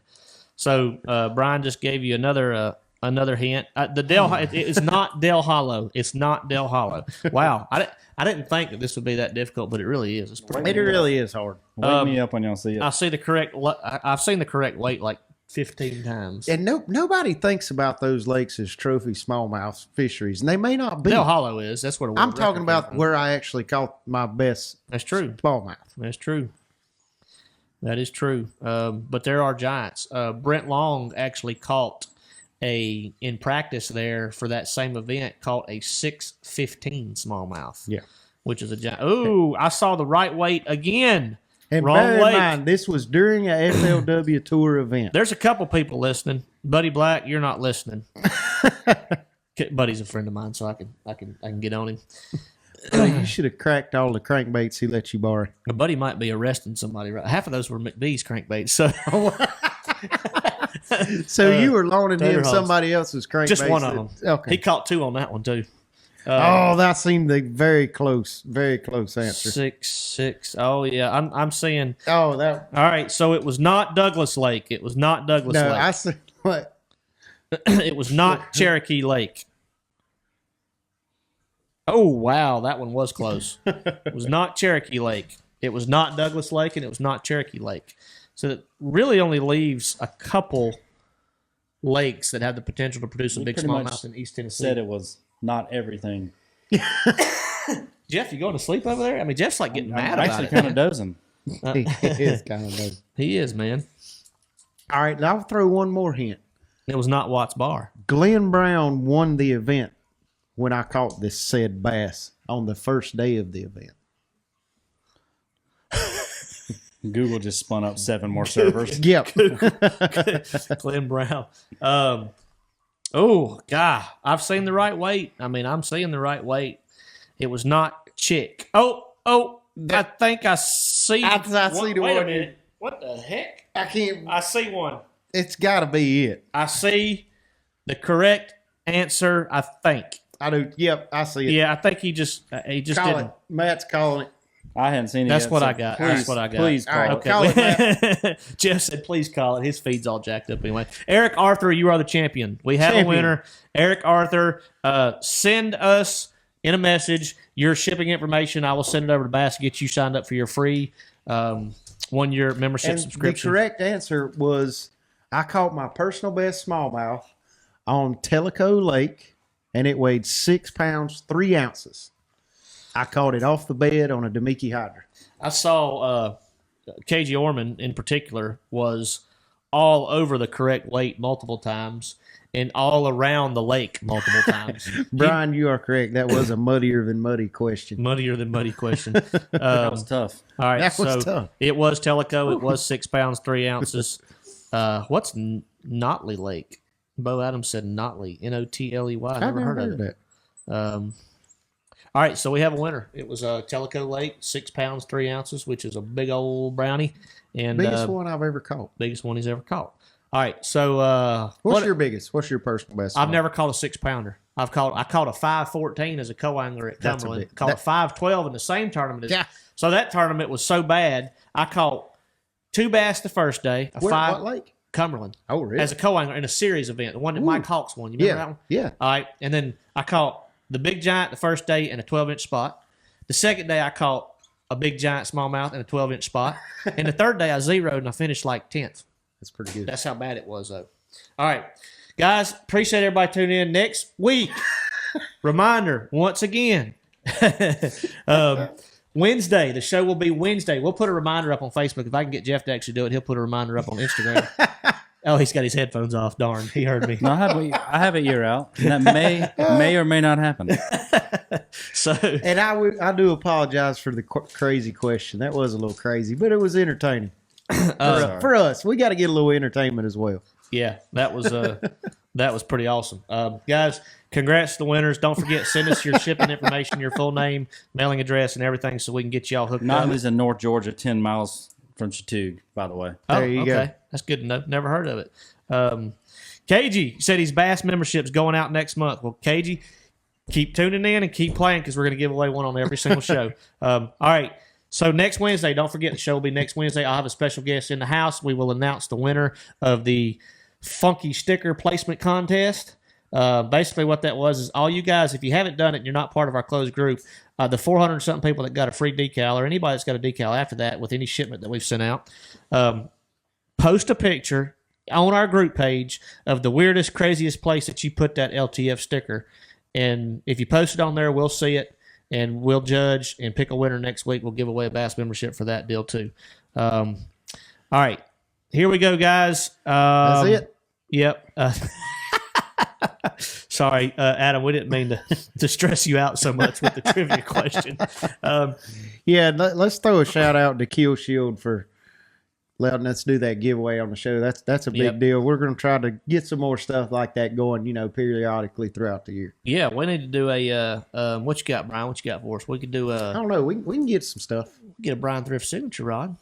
So Brian just gave you another hint. It is not Del Hollow. It's not Del Hollow. Wow, I didn't think that this would be that difficult, but it really is. It's pretty. It really is hard. Wake me up when y'all see it. I see the correct. I've seen the correct weight like 15 times. And nobody thinks about those lakes as trophy smallmouth fisheries, and they may not be. Del Hollow is. That's where I'm talking about where I actually caught my best That's true. smallmouth. That's true. That is true. But there are giants. Brent Long actually caught in practice there for that same event, caught a 615 smallmouth. Yeah. Which is a giant. Oh, I saw the right weight again. And Wrong bear in lake. mind, this was during a FLW tour event. There's a couple people listening. Buddy Black, you're not listening. Buddy's a friend of mine, so I can get on him. You should have cracked all the crankbaits he let you borrow. My buddy might be arresting somebody. Right, half of those were McBee's crankbaits. So So you were loaning him Tater somebody else's crankbaits. just one of them. Okay. He caught 2 on that one too. That seemed a very close answer. 6. Oh yeah, I'm seeing. Oh, that. All right, so it was not Douglas Lake. It was not Douglas No, Lake. I said what? It was not Cherokee Lake. Oh wow, that one was close. It was not Cherokee Lake. It was not Douglas Lake, and it was not Cherokee Lake. So it really only leaves a couple lakes that have the potential to produce a big pretty much smallmouth in East Tennessee. Said it was not everything. Jeff, you going to sleep over there? I mean, Jeff's like getting mad I'm about actually it. kind of dozing. He is kind of big. He is, man. All right, I'll throw one more hint. It was not Watts Bar. Glenn Brown won the event when I caught this said bass on the first day of the event. Google just spun up 7 more servers. Yep. Glenn Brown. Oh, God. I've seen the right weight. I mean, I'm seeing the right weight. It was not Chick. Oh, I think I see. I see the Wait a one. minute. What the heck? I can't. I see one. It's got to be it. I see the correct answer, I think. I do. Yep, I see it. Yeah, I think he just Call didn't. it. Matt's calling it. I hadn't seen it That's yet, what so I got. Please, That's what I got. Please call All right, it. call it, Matt. Jeff said, please call it. His feed's all jacked up anyway. Eric Arthur, you are the champion. We have a winner. Eric Arthur, send us in a message your shipping information. I will send it over to Bass to get you signed up for your free 1-year membership And subscription. the correct answer was I caught my personal best smallmouth on Tellico Lake, and it weighed 6 pounds, 3 ounces. I caught it off the bed on a Demiki Hydra. I saw KG Orman in particular was all over the correct weight multiple times and all around the lake multiple times. Brian, you are correct. That was a muddier than muddy question. Muddier than muddy question. That was tough. All right, That was tough. It was Tellico. It was 6 pounds, 3 ounces. What's Notley Lake? Bo Adams said Notley, Notley. I never heard of it. All right, so we have a winner. It was Tellico Lake, 6 pounds, 3 ounces, which is a big old brownie. And Biggest one I've ever caught. biggest one he's ever caught. All right, so What's your biggest? What's your personal best? I've never caught a 6-pounder. I caught a 514 as a co-angler at That's a Cumberland. big- Caught a 512 in the same tournament. Yeah. So that tournament was so bad, I caught 2 bass the first day. What lake? Cumberland. Oh, really? As a co-angler in a series event, the one that Mike Hawks won. You remember that one? Yeah. All right, and then I caught the big giant the first day in a 12-inch spot. The second day I caught a big giant smallmouth in a 12-inch spot. And the third day I zeroed and I finished like 10th. That's pretty good. That's how bad it was, though. All right, guys, appreciate everybody tuning in. Next week, reminder once again, Wednesday. The show will be Wednesday. We'll put a reminder up on Facebook. If I can get Jeff to actually do it, he'll put a reminder up on Instagram. Oh, he's got his headphones off. Darn, he heard me. No, I have a year out. And that may or may not happen. So, And I do apologize for the crazy question. That was a little crazy, but it was entertaining. For us, we got to get a little entertainment as well. yeah, that was pretty awesome. Guys, congrats to the winners. Don't forget, send us your shipping information, your full name, mailing address, and everything so we can get y'all hooked up. Notley's in North Georgia, 10 miles from Chattooga, by the way. There you go. That's good to know. Never heard of it. KG said his Bass membership's going out next month. Well, KG, keep tuning in and keep playing because we're going to give away one on every single show. All right. So next Wednesday, don't forget the show will be next Wednesday. I'll have a special guest in the house. We will announce the winner of the Funky Sticker Placement Contest. Basically what that was is all you guys, if you haven't done it and you're not part of our closed group, the 400-something people that got a free decal or anybody that's got a decal after that with any shipment that we've sent out, post a picture on our group page of the weirdest, craziest place that you put that LTF sticker. And if you post it on there, we'll see it. And we'll judge and pick a winner next week. We'll give away a Bass membership for that deal, too. All right. Here we go, guys. That's it. Yep. Sorry, Adam. We didn't mean to stress you out so much with the trivia question. Yeah, let's throw a shout out to Kill Shield for letting us do that giveaway on the show. That's a big deal. We're going to try to get some more stuff like that going, periodically throughout the year. Yeah, we need to do a what you got, Brian? What you got for us? We could do I don't know. We can get some stuff. get a Bryan Thrift signature rod.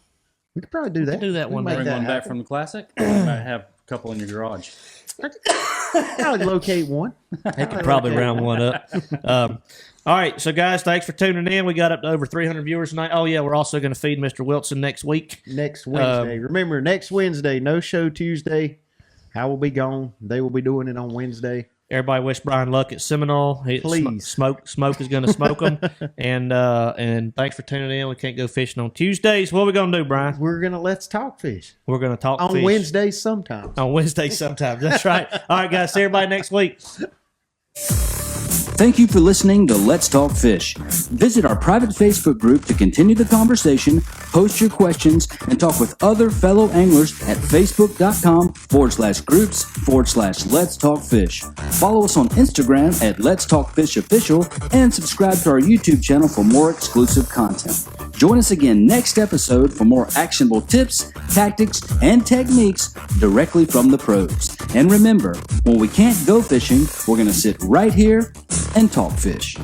We could probably do that. do that We one can day. make Bring that one back happen. from the classic. I might have a couple in your garage. I'll locate one. They could probably round one up. All right, so guys, thanks for tuning in. We got up to over 300 viewers tonight. Oh yeah, we're also going to feed Mr. Wilson next week. Next Wednesday. Remember, next Wednesday, no show Tuesday. I will be gone. They will be doing it on Wednesday. Everybody wish Brian luck at Seminole. Please. Smoke is going to smoke them. And thanks for tuning in. We can't go fishing on Tuesdays. What are we going to do, Brian? We're going to let's talk fish. We're going to talk On fish. Wednesdays sometimes. On Wednesdays sometimes. That's right. All right, guys. See everybody next week. Thank you for listening to Let's Talk Fish. Visit our private Facebook group to continue the conversation, post your questions, and talk with other fellow anglers at facebook.com/groups/Let's Talk Fish. Follow us on Instagram at Let's Talk Fish Official and subscribe to our YouTube channel for more exclusive content. Join us again next episode for more actionable tips, tactics, and techniques directly from the pros. And remember, when we can't go fishing, we're going to sit right here and talk fish.